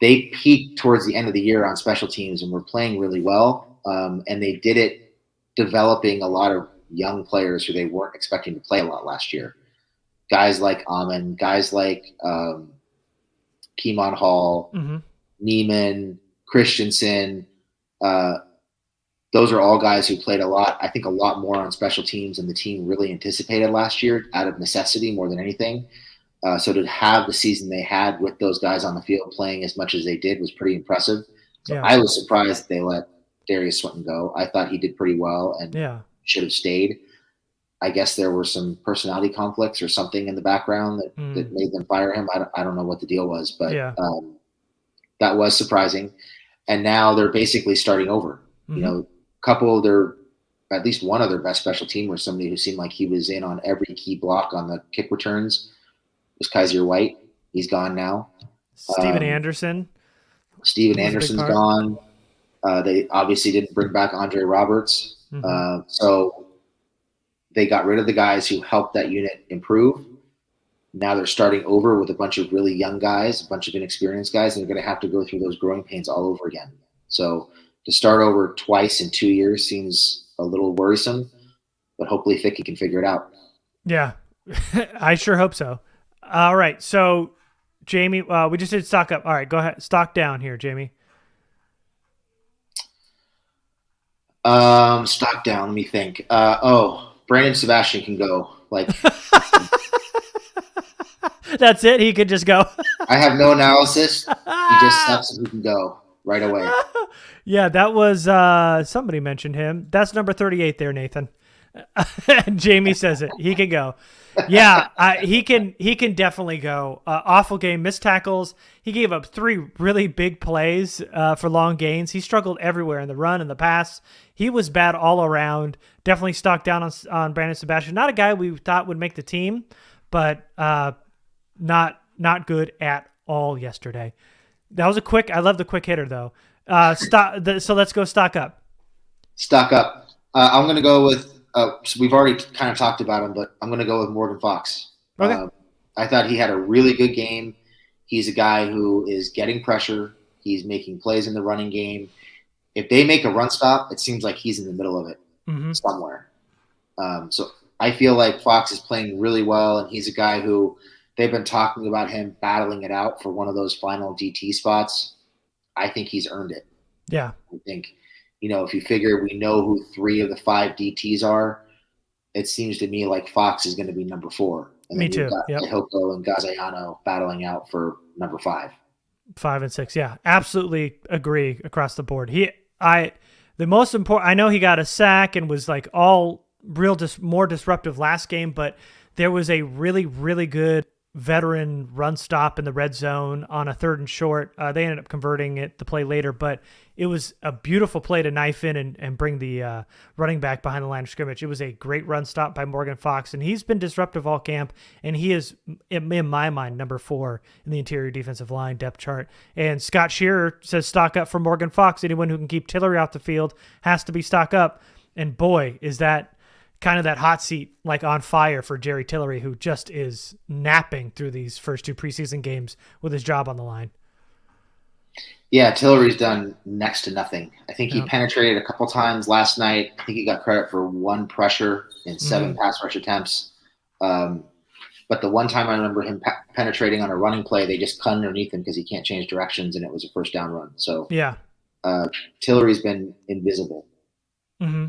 they peaked towards the end of the year on special teams and were playing really well. And they did it developing a lot of young players who they weren't expecting to play a lot last year. Guys like Amon, guys like Keemon Hall, Neiman, Christensen. Those are all guys who played a lot, I think a lot more on special teams than the team really anticipated last year, out of necessity more than anything. So to have the season they had with those guys on the field playing as much as they did was pretty impressive. So I was surprised that they let Darius Swinton go. I thought he did pretty well and should have stayed. I guess there were some personality conflicts or something in the background that made them fire him. I don't know what the deal was, but that was surprising. And now they're basically starting over. Mm-hmm. Couple of their, at least one of their best special teamers, somebody who seemed like he was in on every key block on the kick returns, was Kaiser White. He's gone now. Steven Anderson. Steven Anderson's gone. They obviously didn't bring back Andre Roberts. Mm-hmm. So they got rid of the guys who helped that unit improve. Now they're starting over with a bunch of really young guys, a bunch of inexperienced guys, and they're going to have to go through those growing pains all over again. So to start over twice in 2 years seems a little worrisome, but hopefully Fickey can figure it out. Yeah, I sure hope so. All right, so Jamie, we just did stock up. All right, go ahead. Stock down here, Jamie. Stock down. Let me think. Brandon Sebastian can go. Like, that's it. He could just go. I have no analysis. He just steps and he can go right away. Yeah, that was somebody mentioned him. That's number 38 there, Nathan. Jamie says it. He can go. Yeah, he can definitely go. Awful game, missed tackles. He gave up 3 really big plays for long gains. He struggled everywhere in the run and the pass. He was bad all around. Definitely stocked down on Brandon Sebastian. Not a guy we thought would make the team, but not good at all yesterday. That was I love the quick hitter though. So let's go stock up. Stock up. I'm going to go with. So we've already kind of talked about him, but I'm going to go with Morgan Fox. Okay. I thought he had a really good game. He's a guy who is getting pressure. He's making plays in the running game. If they make a run stop, it seems like he's in the middle of it somewhere. So I feel like Fox is playing really well, and he's a guy who they've been talking about him battling it out for one of those final DT spots. I think he's earned it. Yeah. I think, if you figure we know who 3 of the 5 DTs are, it seems to me like Fox is going to be number 4. And me too. Yep. Hoko and Gaziano battling out for number 5. 5 and 6. Yeah, absolutely agree across the board. The most important, I know he got a sack and was like all real more disruptive last game, but there was a really, really good veteran run stop in the red zone on a 3rd and short. They ended up converting the play later, but it was a beautiful play to knife in and bring the running back behind the line of scrimmage. It was a great run stop by Morgan Fox, and he's been disruptive all camp, and he is, in my mind, number 4 in the interior defensive line depth chart. And Scott Shearer says stock up for Morgan Fox. Anyone who can keep Tillery off the field has to be stock up. And boy, is that kind of that hot seat like on fire for Jerry Tillery, who just is napping through these first 2 preseason games with his job on the line. Yeah, Tillery's done next to nothing. I think he penetrated a couple times last night. I think he got credit for 1 pressure in 7 pass rush attempts. But the one time I remember him penetrating on a running play, they just cut underneath him because he can't change directions, and it was a first down run. So yeah, Tillery's been invisible. Mm-hmm.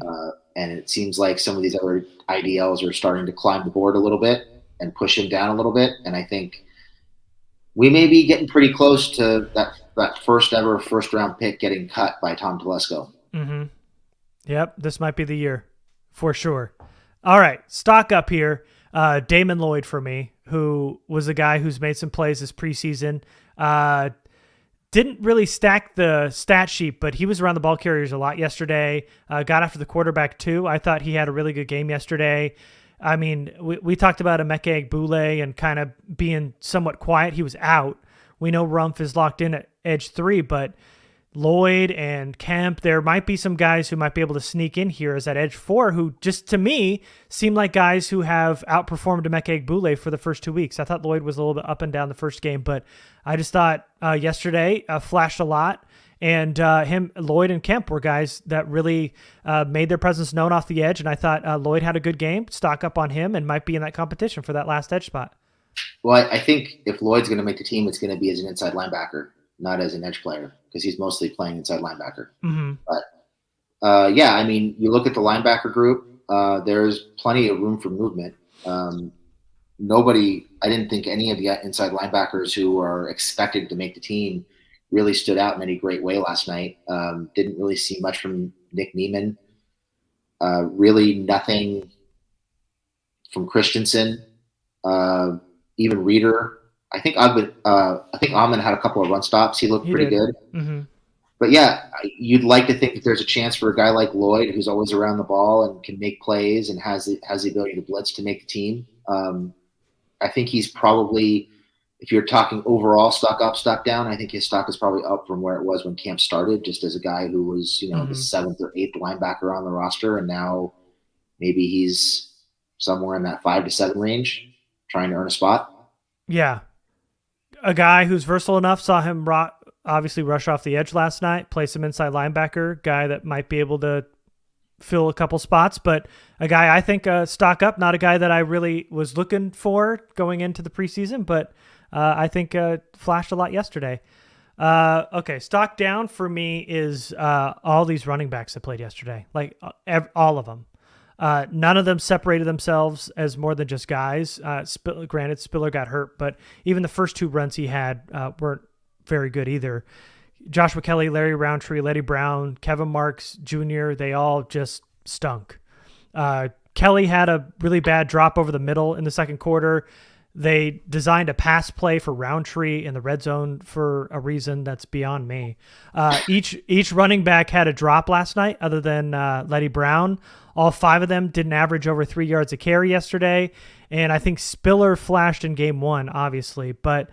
And it seems like some of these other IDLs are starting to climb the board a little bit and push him down a little bit. And I think we may be getting pretty close to that first ever first-round pick getting cut by Tom Telesco. Mm-hmm. Yep, this might be the year for sure. All right, stock up here. Damon Lloyd for me, who was a guy who's made some plays this preseason. Didn't really stack the stat sheet, but he was around the ball carriers a lot yesterday. Got after the quarterback too. I thought he had a really good game yesterday. I mean, we talked about Emeka Egbule and kind of being somewhat quiet. He was out. We know Rumpf is locked in at edge 3, but Lloyd and Kemp, there might be some guys who might be able to sneak in here as that edge 4, who just to me seem like guys who have outperformed Emeka Egbule for the first 2 weeks. I thought Lloyd was a little bit up and down the first game, but I just thought yesterday flashed a lot. And Lloyd and Kemp were guys that really made their presence known off the edge. And I thought Lloyd had a good game, stock up on him, and might be in that competition for that last edge spot. Well, I think if Lloyd's going to make the team, it's going to be as an inside linebacker, not as an edge player, because he's mostly playing inside linebacker. Mm-hmm. But, yeah, I mean, you look at the linebacker group, there's plenty of room for movement. I didn't think any of the inside linebackers who are expected to make the team really stood out in any great way last night. Didn't really see much from Nick Neiman. Really nothing from Christensen. Even Reeder, I think Ahman had a couple of run stops. He looked He pretty did. good. Mm-hmm. But yeah, you'd like to think that there's a chance for a guy like Lloyd, who's always around the ball and can make plays and has the ability to blitz to make the team. I think he's probably, if you're talking overall stock up, stock down, I think his stock is probably up from where it was when camp started, just as a guy who was, the Mm-hmm. seventh or eighth linebacker on the roster, and now maybe he's somewhere in that 5 to 7 range, trying to earn a spot. Yeah. A guy who's versatile enough, saw him obviously rush off the edge last night, play some inside linebacker, guy that might be able to fill a couple spots, but a guy I think stock up, not a guy that I really was looking for going into the preseason, but I think flashed a lot yesterday. Okay, stock down for me is all these running backs that played yesterday, like all of them. None of them separated themselves as more than just guys. Granted, Spiller got hurt, but even the first 2 runs he had weren't very good either. Joshua Kelly, Larry Roundtree, Letty Brown, Kevin Marks Jr., they all just stunk. Kelly had a really bad drop over the middle in the second quarter. They designed a pass play for Roundtree in the red zone for a reason that's beyond me. Each running back had a drop last night other than Letty Brown. All 5 of them didn't average over 3 yards a carry yesterday. And I think Spiller flashed in game 1, obviously, but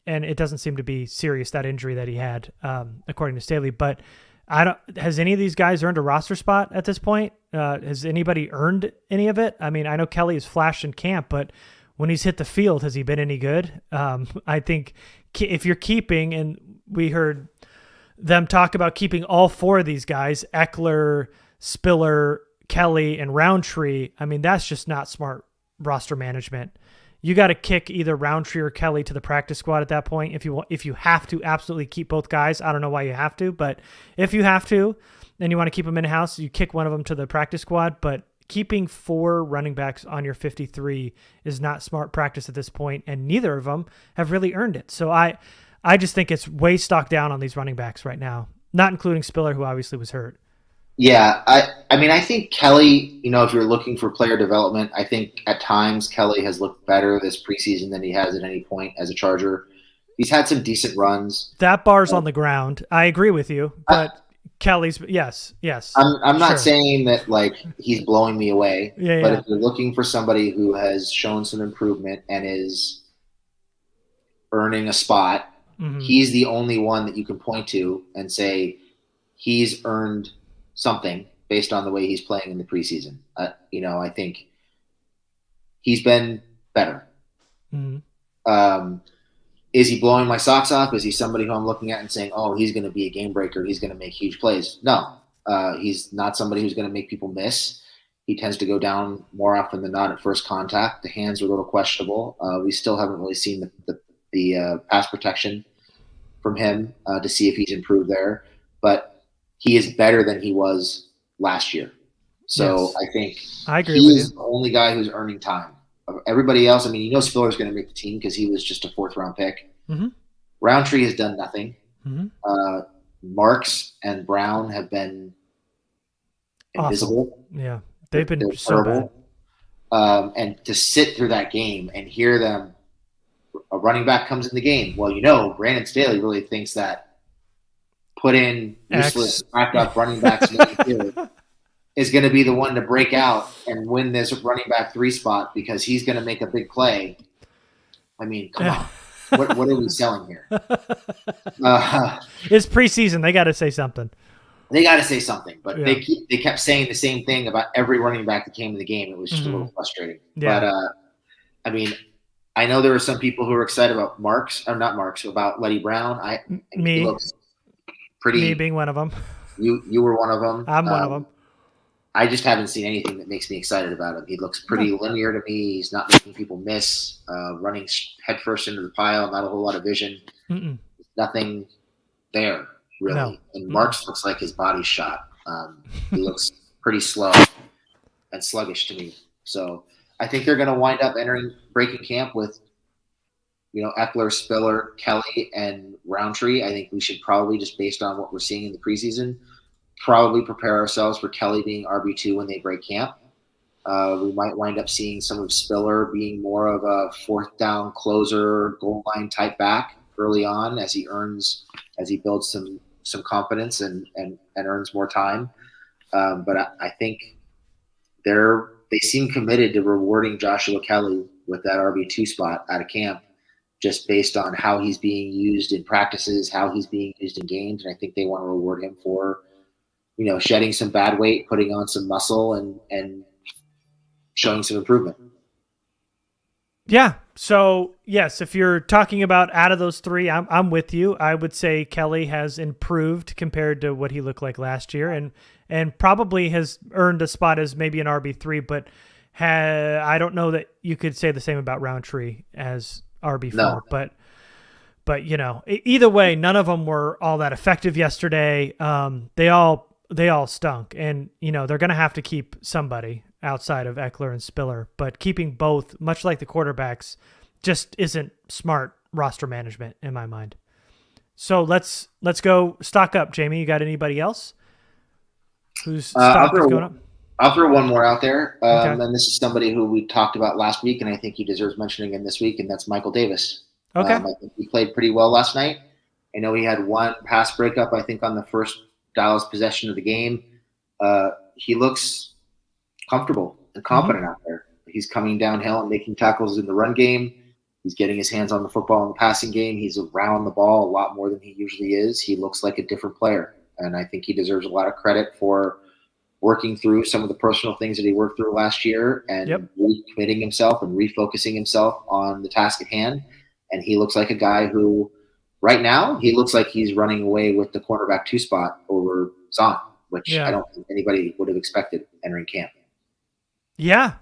and it doesn't seem to be serious, that injury that he had, according to Staley. But has any of these guys earned a roster spot at this point? Has anybody earned any of it? I mean, I know Kelly has flashed in camp, but when he's hit the field, has he been any good? I think if you're keeping, and we heard them talk about keeping all 4 of these guys, Eckler, Spiller, Kelly, and Roundtree, I mean, that's just not smart roster management. You got to kick either Roundtree or Kelly to the practice squad at that point. If you have to absolutely keep both guys, I don't know why you have to, but if you have to, and you want to keep them in-house, you kick one of them to the practice squad. But keeping 4 running backs on your 53 is not smart practice at this point, and neither of them have really earned it. So I just think it's way stocked down on these running backs right now, not including Spiller, who obviously was hurt. Yeah, I mean, I think Kelly, if you're looking for player development, I think at times Kelly has looked better this preseason than he has at any point as a Charger. He's had some decent runs. That bar's on the ground. I agree with you, but Kelly's, yes. I'm not saying that like he's blowing me away, but Yeah. if you're looking for somebody who has shown some improvement and is earning a spot, he's the only one that you can point to and say he's earned something based on the way he's playing in the preseason. I think he's been better. Is he blowing my socks off? Is he somebody who I'm looking at and saying, oh, he's going to be a game breaker, he's going to make huge plays? No, he's not somebody who's going to make people miss. He tends to go down more often than not at first contact. The hands are a little questionable. We still haven't really seen the pass protection from him to see if he's improved there. But he is better than he was last year. So yes. I think he's the only guy who's earning time. Everybody else, I mean, Spiller's going to make the team because he was just a 4th-round pick. Roundtree has done nothing. Marks and Brown have been invisible. Awesome. Yeah, they've been so terrible. Bad. And to sit through that game and hear them, a running back comes in the game. Well, Brandon Staley really thinks that put in useless backup running backs is going to be the one to break out and win this running back 3 spot because he's going to make a big play. I mean, come on. What are we selling here? It's preseason. They got to say something. But they kept saying the same thing about every running back that came in the game. It was just a little frustrating. Yeah. But, I mean, I know there were some people who were excited about about Letty Brown. Me. He looks pretty. Me being one of them. You were one of them. I'm one of them. I just haven't seen anything that makes me excited about him. He looks pretty linear to me. He's not making people miss. Running headfirst into the pile, not a whole lot of vision. Nothing there, really. No. And Marks looks like his body's shot. He looks pretty slow and sluggish to me. So I think they're going to wind up breaking camp with, Eckler, Spiller, Kelly, and Roundtree. I think we should probably, just based on what we're seeing in the preseason, probably prepare ourselves for Kelly being RB2 when they break camp. We might wind up seeing some of Spiller being more of a fourth down closer, goal line type back early on as he builds some confidence and earns more time. But I think they seem committed to rewarding Joshua Kelly with that RB2 spot out of camp, just based on how he's being used in practices, how he's being used in games. And I think they want to reward him for, shedding some bad weight, putting on some muscle, and showing some improvement. Yeah. So yes, if you're talking about out of those three, I'm with you. I would say Kelly has improved compared to what he looked like last year, and probably has earned a spot as maybe an RB3, but I don't know that you could say the same about Roundtree as RB4, No. but either way, none of them were all that effective yesterday. They all stunk, and they're going to have to keep somebody outside of Eckler and Spiller, but keeping both, much like the quarterbacks, just isn't smart roster management in my mind. So let's go stock up. Jamie, you got anybody else whose stock is going up? I'll throw one more out there, Okay. and this is somebody who we talked about last week, and I think he deserves mentioning in this week, and that's Michael Davis. Okay. I think he played pretty well last night. I know he had one pass breakup, I think, on the first Dallas possession of the game. He looks comfortable and confident out there. He's coming downhill and making tackles in the run game. He's getting his hands on the football in the passing game. He's around the ball a lot more than he usually is. He looks like a different player, and I think he deserves a lot of credit for working through some of the personal things that he worked through last year and recommitting himself and refocusing himself on the task at hand. And he looks like a guy who, right now, he looks like he's running away with the cornerback 2 spot over Zahn, which I don't think anybody would have expected entering camp. Yeah.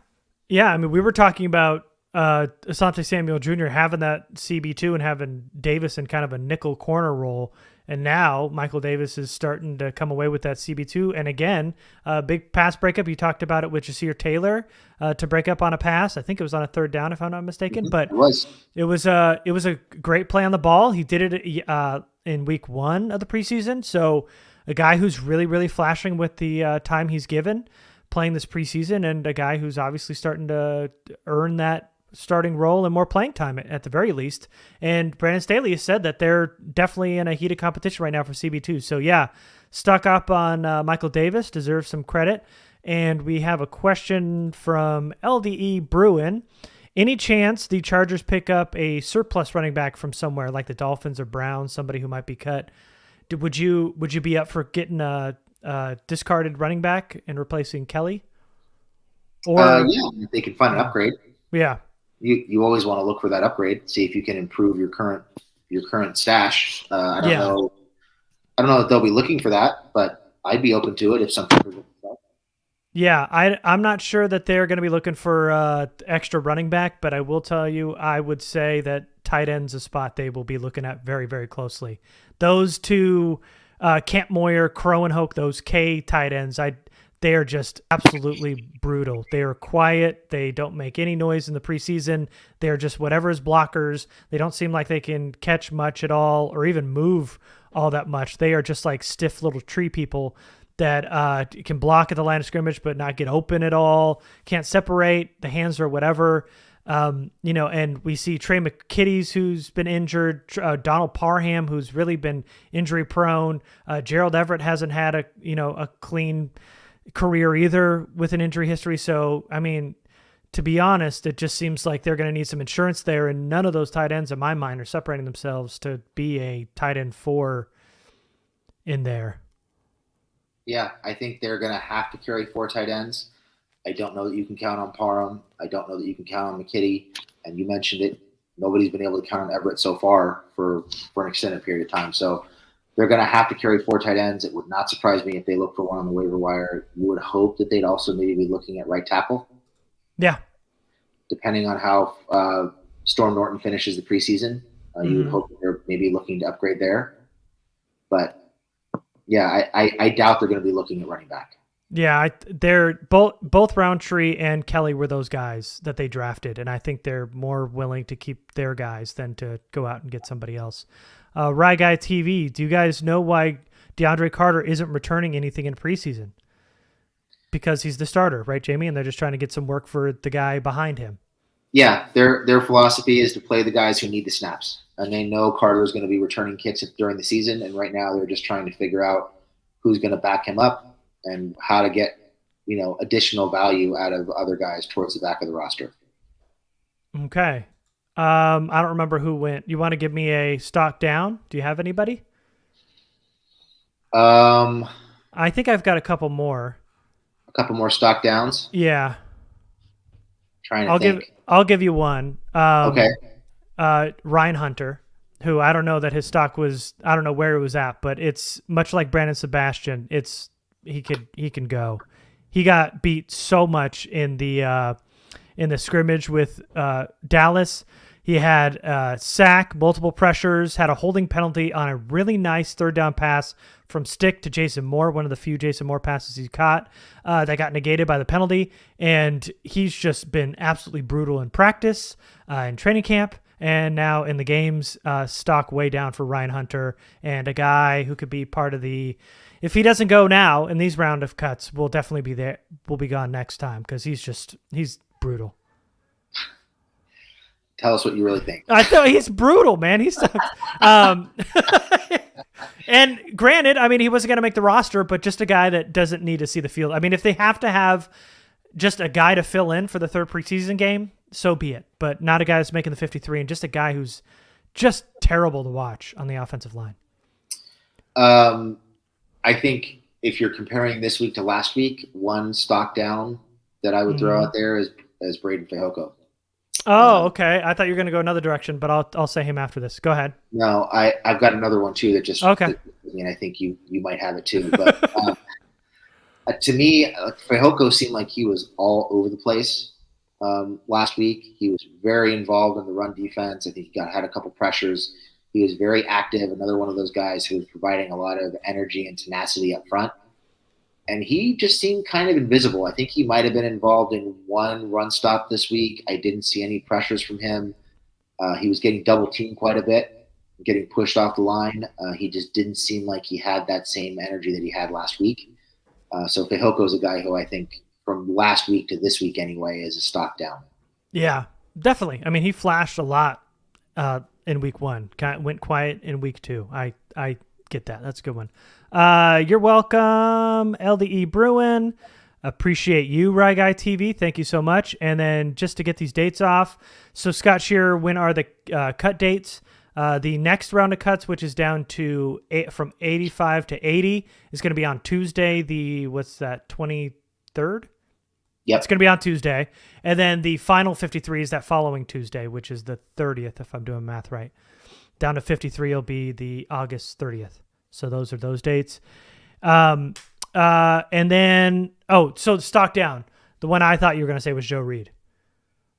I mean, we were talking about Asante Samuel Jr. having that CB2 and having Davis in kind of a nickel corner role. And now Michael Davis is starting to come away with that CB2. And again, a big pass breakup. You talked about it with Jasir Taylor to break up on a pass. I think it was on a third down, if I'm not mistaken. But it was a great play on the ball. He did it in week 1 of the preseason. So a guy who's really, really flashing with the time he's given playing this preseason, and a guy who's obviously starting to earn that starting role and more playing time at the very least. And Brandon Staley has said that they're definitely in a heated competition right now for CB2. So yeah, stuck up on Michael Davis, deserves some credit. And we have a question from LDE Bruin. Any chance the Chargers pick up a surplus running back from somewhere like the Dolphins or Browns, somebody who might be cut? Would you be up for getting a discarded running back and replacing Kelly? Or if they can find an upgrade. Yeah. You always want to look for that upgrade, see if you can improve your current stash. I don't know if they'll be looking for that, but I'd be open to it if something. Yeah, I'm not sure that they're going to be looking for extra running back, but I will tell you, I would say that tight end's a spot they will be looking at very, very closely. Those two, Camp Moyer, Crow and Hoke, those K tight ends, they are just absolutely brutal. They are quiet. They don't make any noise in the preseason. They're just whatever is blockers. They don't seem like they can catch much at all or even move all that much. They are just like stiff little tree people that can block at the line of scrimmage but not get open at all, can't separate, the hands or whatever. And we see Trey McKitties, who's been injured, Donald Parham, who's really been injury prone. Gerald Everett hasn't had a clean career either with an injury history. So, I mean, to be honest, it just seems like they're going to need some insurance there, and none of those tight ends in my mind are separating themselves to be a tight end 4 in there. Yeah, I think they're going to have to carry 4 tight ends. I don't know that you can count on Parham. I don't know that you can count on McKitty. And you mentioned it. Nobody's been able to count on Everett so far for an extended period of time. So they're going to have to carry 4 tight ends. It would not surprise me if they look for one on the waiver wire. You would hope that they'd also maybe be looking at right tackle. Yeah. Depending on how Storm Norton finishes the preseason, you would hope that they're maybe looking to upgrade there. But, yeah, I doubt they're going to be looking at running back. Yeah, they're both Roundtree and Kelly were those guys that they drafted, and I think they're more willing to keep their guys than to go out and get somebody else. Rye Guy TV, do you guys know why DeAndre Carter isn't returning anything in preseason? because he's the starter, right, Jamie? And they're just trying to get some work for the guy behind him. Yeah, their philosophy is to play the guys who need the snaps, and they know Carter is going to be returning kicks during the season. And right now, they're just trying to figure out who's going to back him up and how to get additional value out of other guys towards the back of the roster. Okay. I don't remember who went. You want to give me a stock down? Do you have anybody? I think I've got a couple more. A couple more stock downs. Yeah. Trying to think. I'll give you one. Okay. Ryan Hunter, who I don't know that his stock was. I don't know where it was at, but it's much like Brandon Sebastian. He can go. He got beat so much in the scrimmage with Dallas. He had a sack, multiple pressures, had a holding penalty on a really nice third down pass from stick to Jason Moore, one of the few Jason Moore passes he caught that got negated by the penalty. And he's just been absolutely brutal in practice, in training camp, and now in the games. Stock way down for Ryan Hunter, and a guy who could be part of the, if he doesn't go now in these round of cuts, will definitely be there. Will be gone next time because he's brutal. Tell us what you really think. I thought he's brutal, man. He sucks. And granted, I mean, he wasn't going to make the roster, but just a guy that doesn't need to see the field. I mean, if they have to have just a guy to fill in for the third preseason game, so be it. But not a guy that's making the 53, and just a guy who's just terrible to watch on the offensive line. I think if you're comparing this week to last week, one stock down that I would throw out there is Braden Fehoko. Oh, okay. I thought you were going to go another direction, but I'll say him after this. Go ahead. No, I've got another one too that just. Okay. I mean, I think you might have it too, but to me, Fehoko seemed like he was all over the place last week. He was very involved in the run defense. I think he had a couple pressures. He was very active. Another one of those guys who was providing a lot of energy and tenacity up front. And he just seemed kind of invisible. I think he might have been involved in one run stop this week. I didn't see any pressures from him. He was getting double teamed quite a bit, getting pushed off the line. He just didn't seem like he had that same energy that he had last week. So Fehoko is a guy who I think from last week to this week anyway is a stock down. Yeah, definitely. I mean, he flashed a lot in week one. Kind of went quiet in week two. I get that. That's a good one. You're welcome, LDE Bruin. Appreciate you, Rye Guy TV. Thank you so much. And then just to get these dates off, so Scott Shearer, when are the cut dates? The next round of cuts, which is down to from 85 to 80, is going to be on Tuesday. The 23rd? Yep. It's going to be on Tuesday. And then the final 53 is that following Tuesday, which is the 30th, if I'm doing math right. Down to 53 will be the August 30th. So those are those dates. And then, so stock down. The one I thought you were going to say was Joe Reed.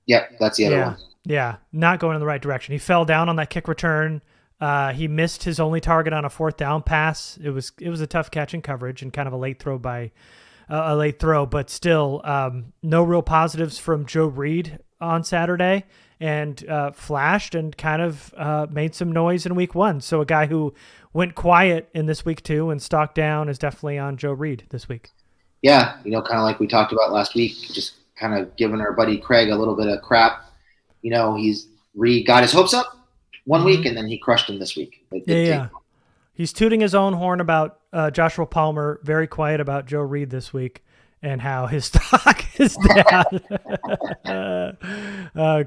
Yep, that's the other one. Yeah, not going in the right direction. He fell down on that kick return. He missed his only target on a fourth down pass. It was a tough catch in coverage and kind of a late throw but still no real positives from Joe Reed on Saturday, and flashed and kind of made some noise in week one. So a guy who went quiet in this week too and stock down is definitely on Joe Reed this week. Yeah, kind of like we talked about last week, just kind of giving our buddy Craig a little bit of crap. Reed got his hopes up one week and then he crushed him this week. Yeah. He's tooting his own horn about Joshua Palmer, very quiet about Joe Reed this week and how his stock is down.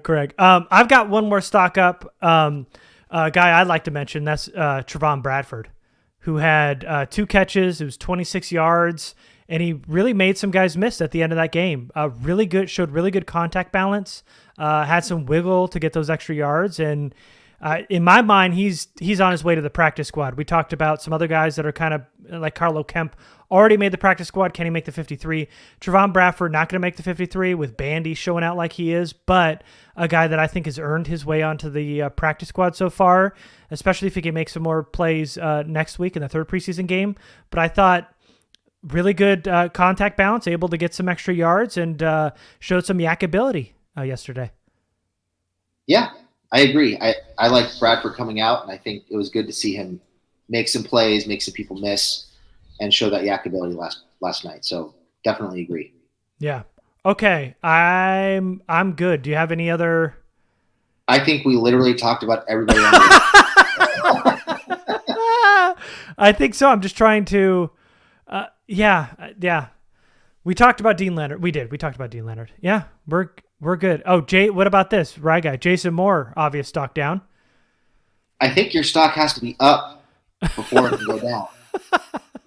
Craig. I've got one more stock up. A guy I'd like to mention, that's Trevon Bradford, who had 2 catches. It was 26 yards, and he really made some guys miss at the end of that game. Showed really good contact balance, had some wiggle to get those extra yards, and in my mind, he's on his way to the practice squad. We talked about some other guys that are kind of like Carlo Kemp already made the practice squad. Can he make the 53? Trevon Bradford not going to make the 53 with Bandy showing out like he is, but a guy that I think has earned his way onto the practice squad so far, especially if he can make some more plays next week in the third preseason game. But I thought really good contact balance, able to get some extra yards, and showed some yak ability yesterday. Yeah, I agree. I like Bradford coming out, and I think it was good to see him make some plays, make some people miss, and show that yak ability last night. So definitely agree. Yeah. Okay. I'm good. Do you have any other? I think we literally talked about everybody on I think so. I'm just trying to. Yeah. We talked about Dean Leonard. We did. We talked about Dean Leonard. Yeah, we're good. Oh, what about this? Right guy, Jason Moore, obvious stock down. I think your stock has to be up before it can go down,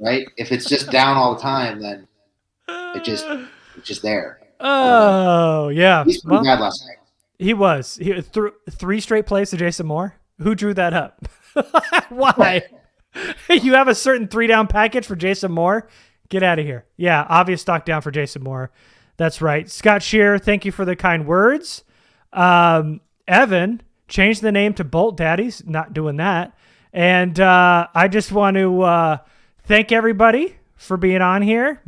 right? If it's just down all the time, then it's just there. Oh, yeah. He's pretty bad last night. He was. He threw 3 straight plays to Jason Moore. Who drew that up? Why? You have a certain 3-down package for Jason Moore? Get out of here. Yeah, obvious stock down for Jason Moore. That's right. Scott Shearer, thank you for the kind words. Evan, change the name to Bolt Daddies. Not doing that. And I just want to thank everybody for being on here.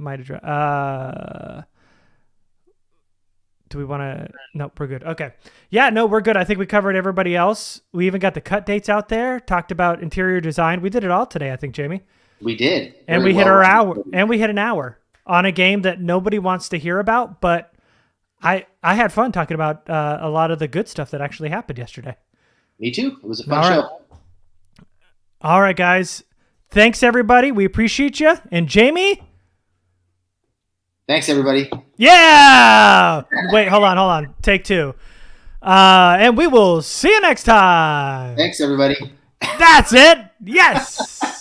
Do we want to? Nope, we're good. Okay. Yeah, no, we're good. I think we covered everybody else. We even got the cut dates out there, talked about interior design. We did it all today, I think, Jamie. We did. And we hit our hour. And we hit an hour on a game that nobody wants to hear about, but I had fun talking about a lot of the good stuff that actually happened yesterday. Me too. It was a fun show. All right, guys. Thanks, everybody. We appreciate you. And Jamie? Thanks, everybody. Yeah! Wait, hold on. Take 2. And we will see you next time. Thanks, everybody. That's it. Yes.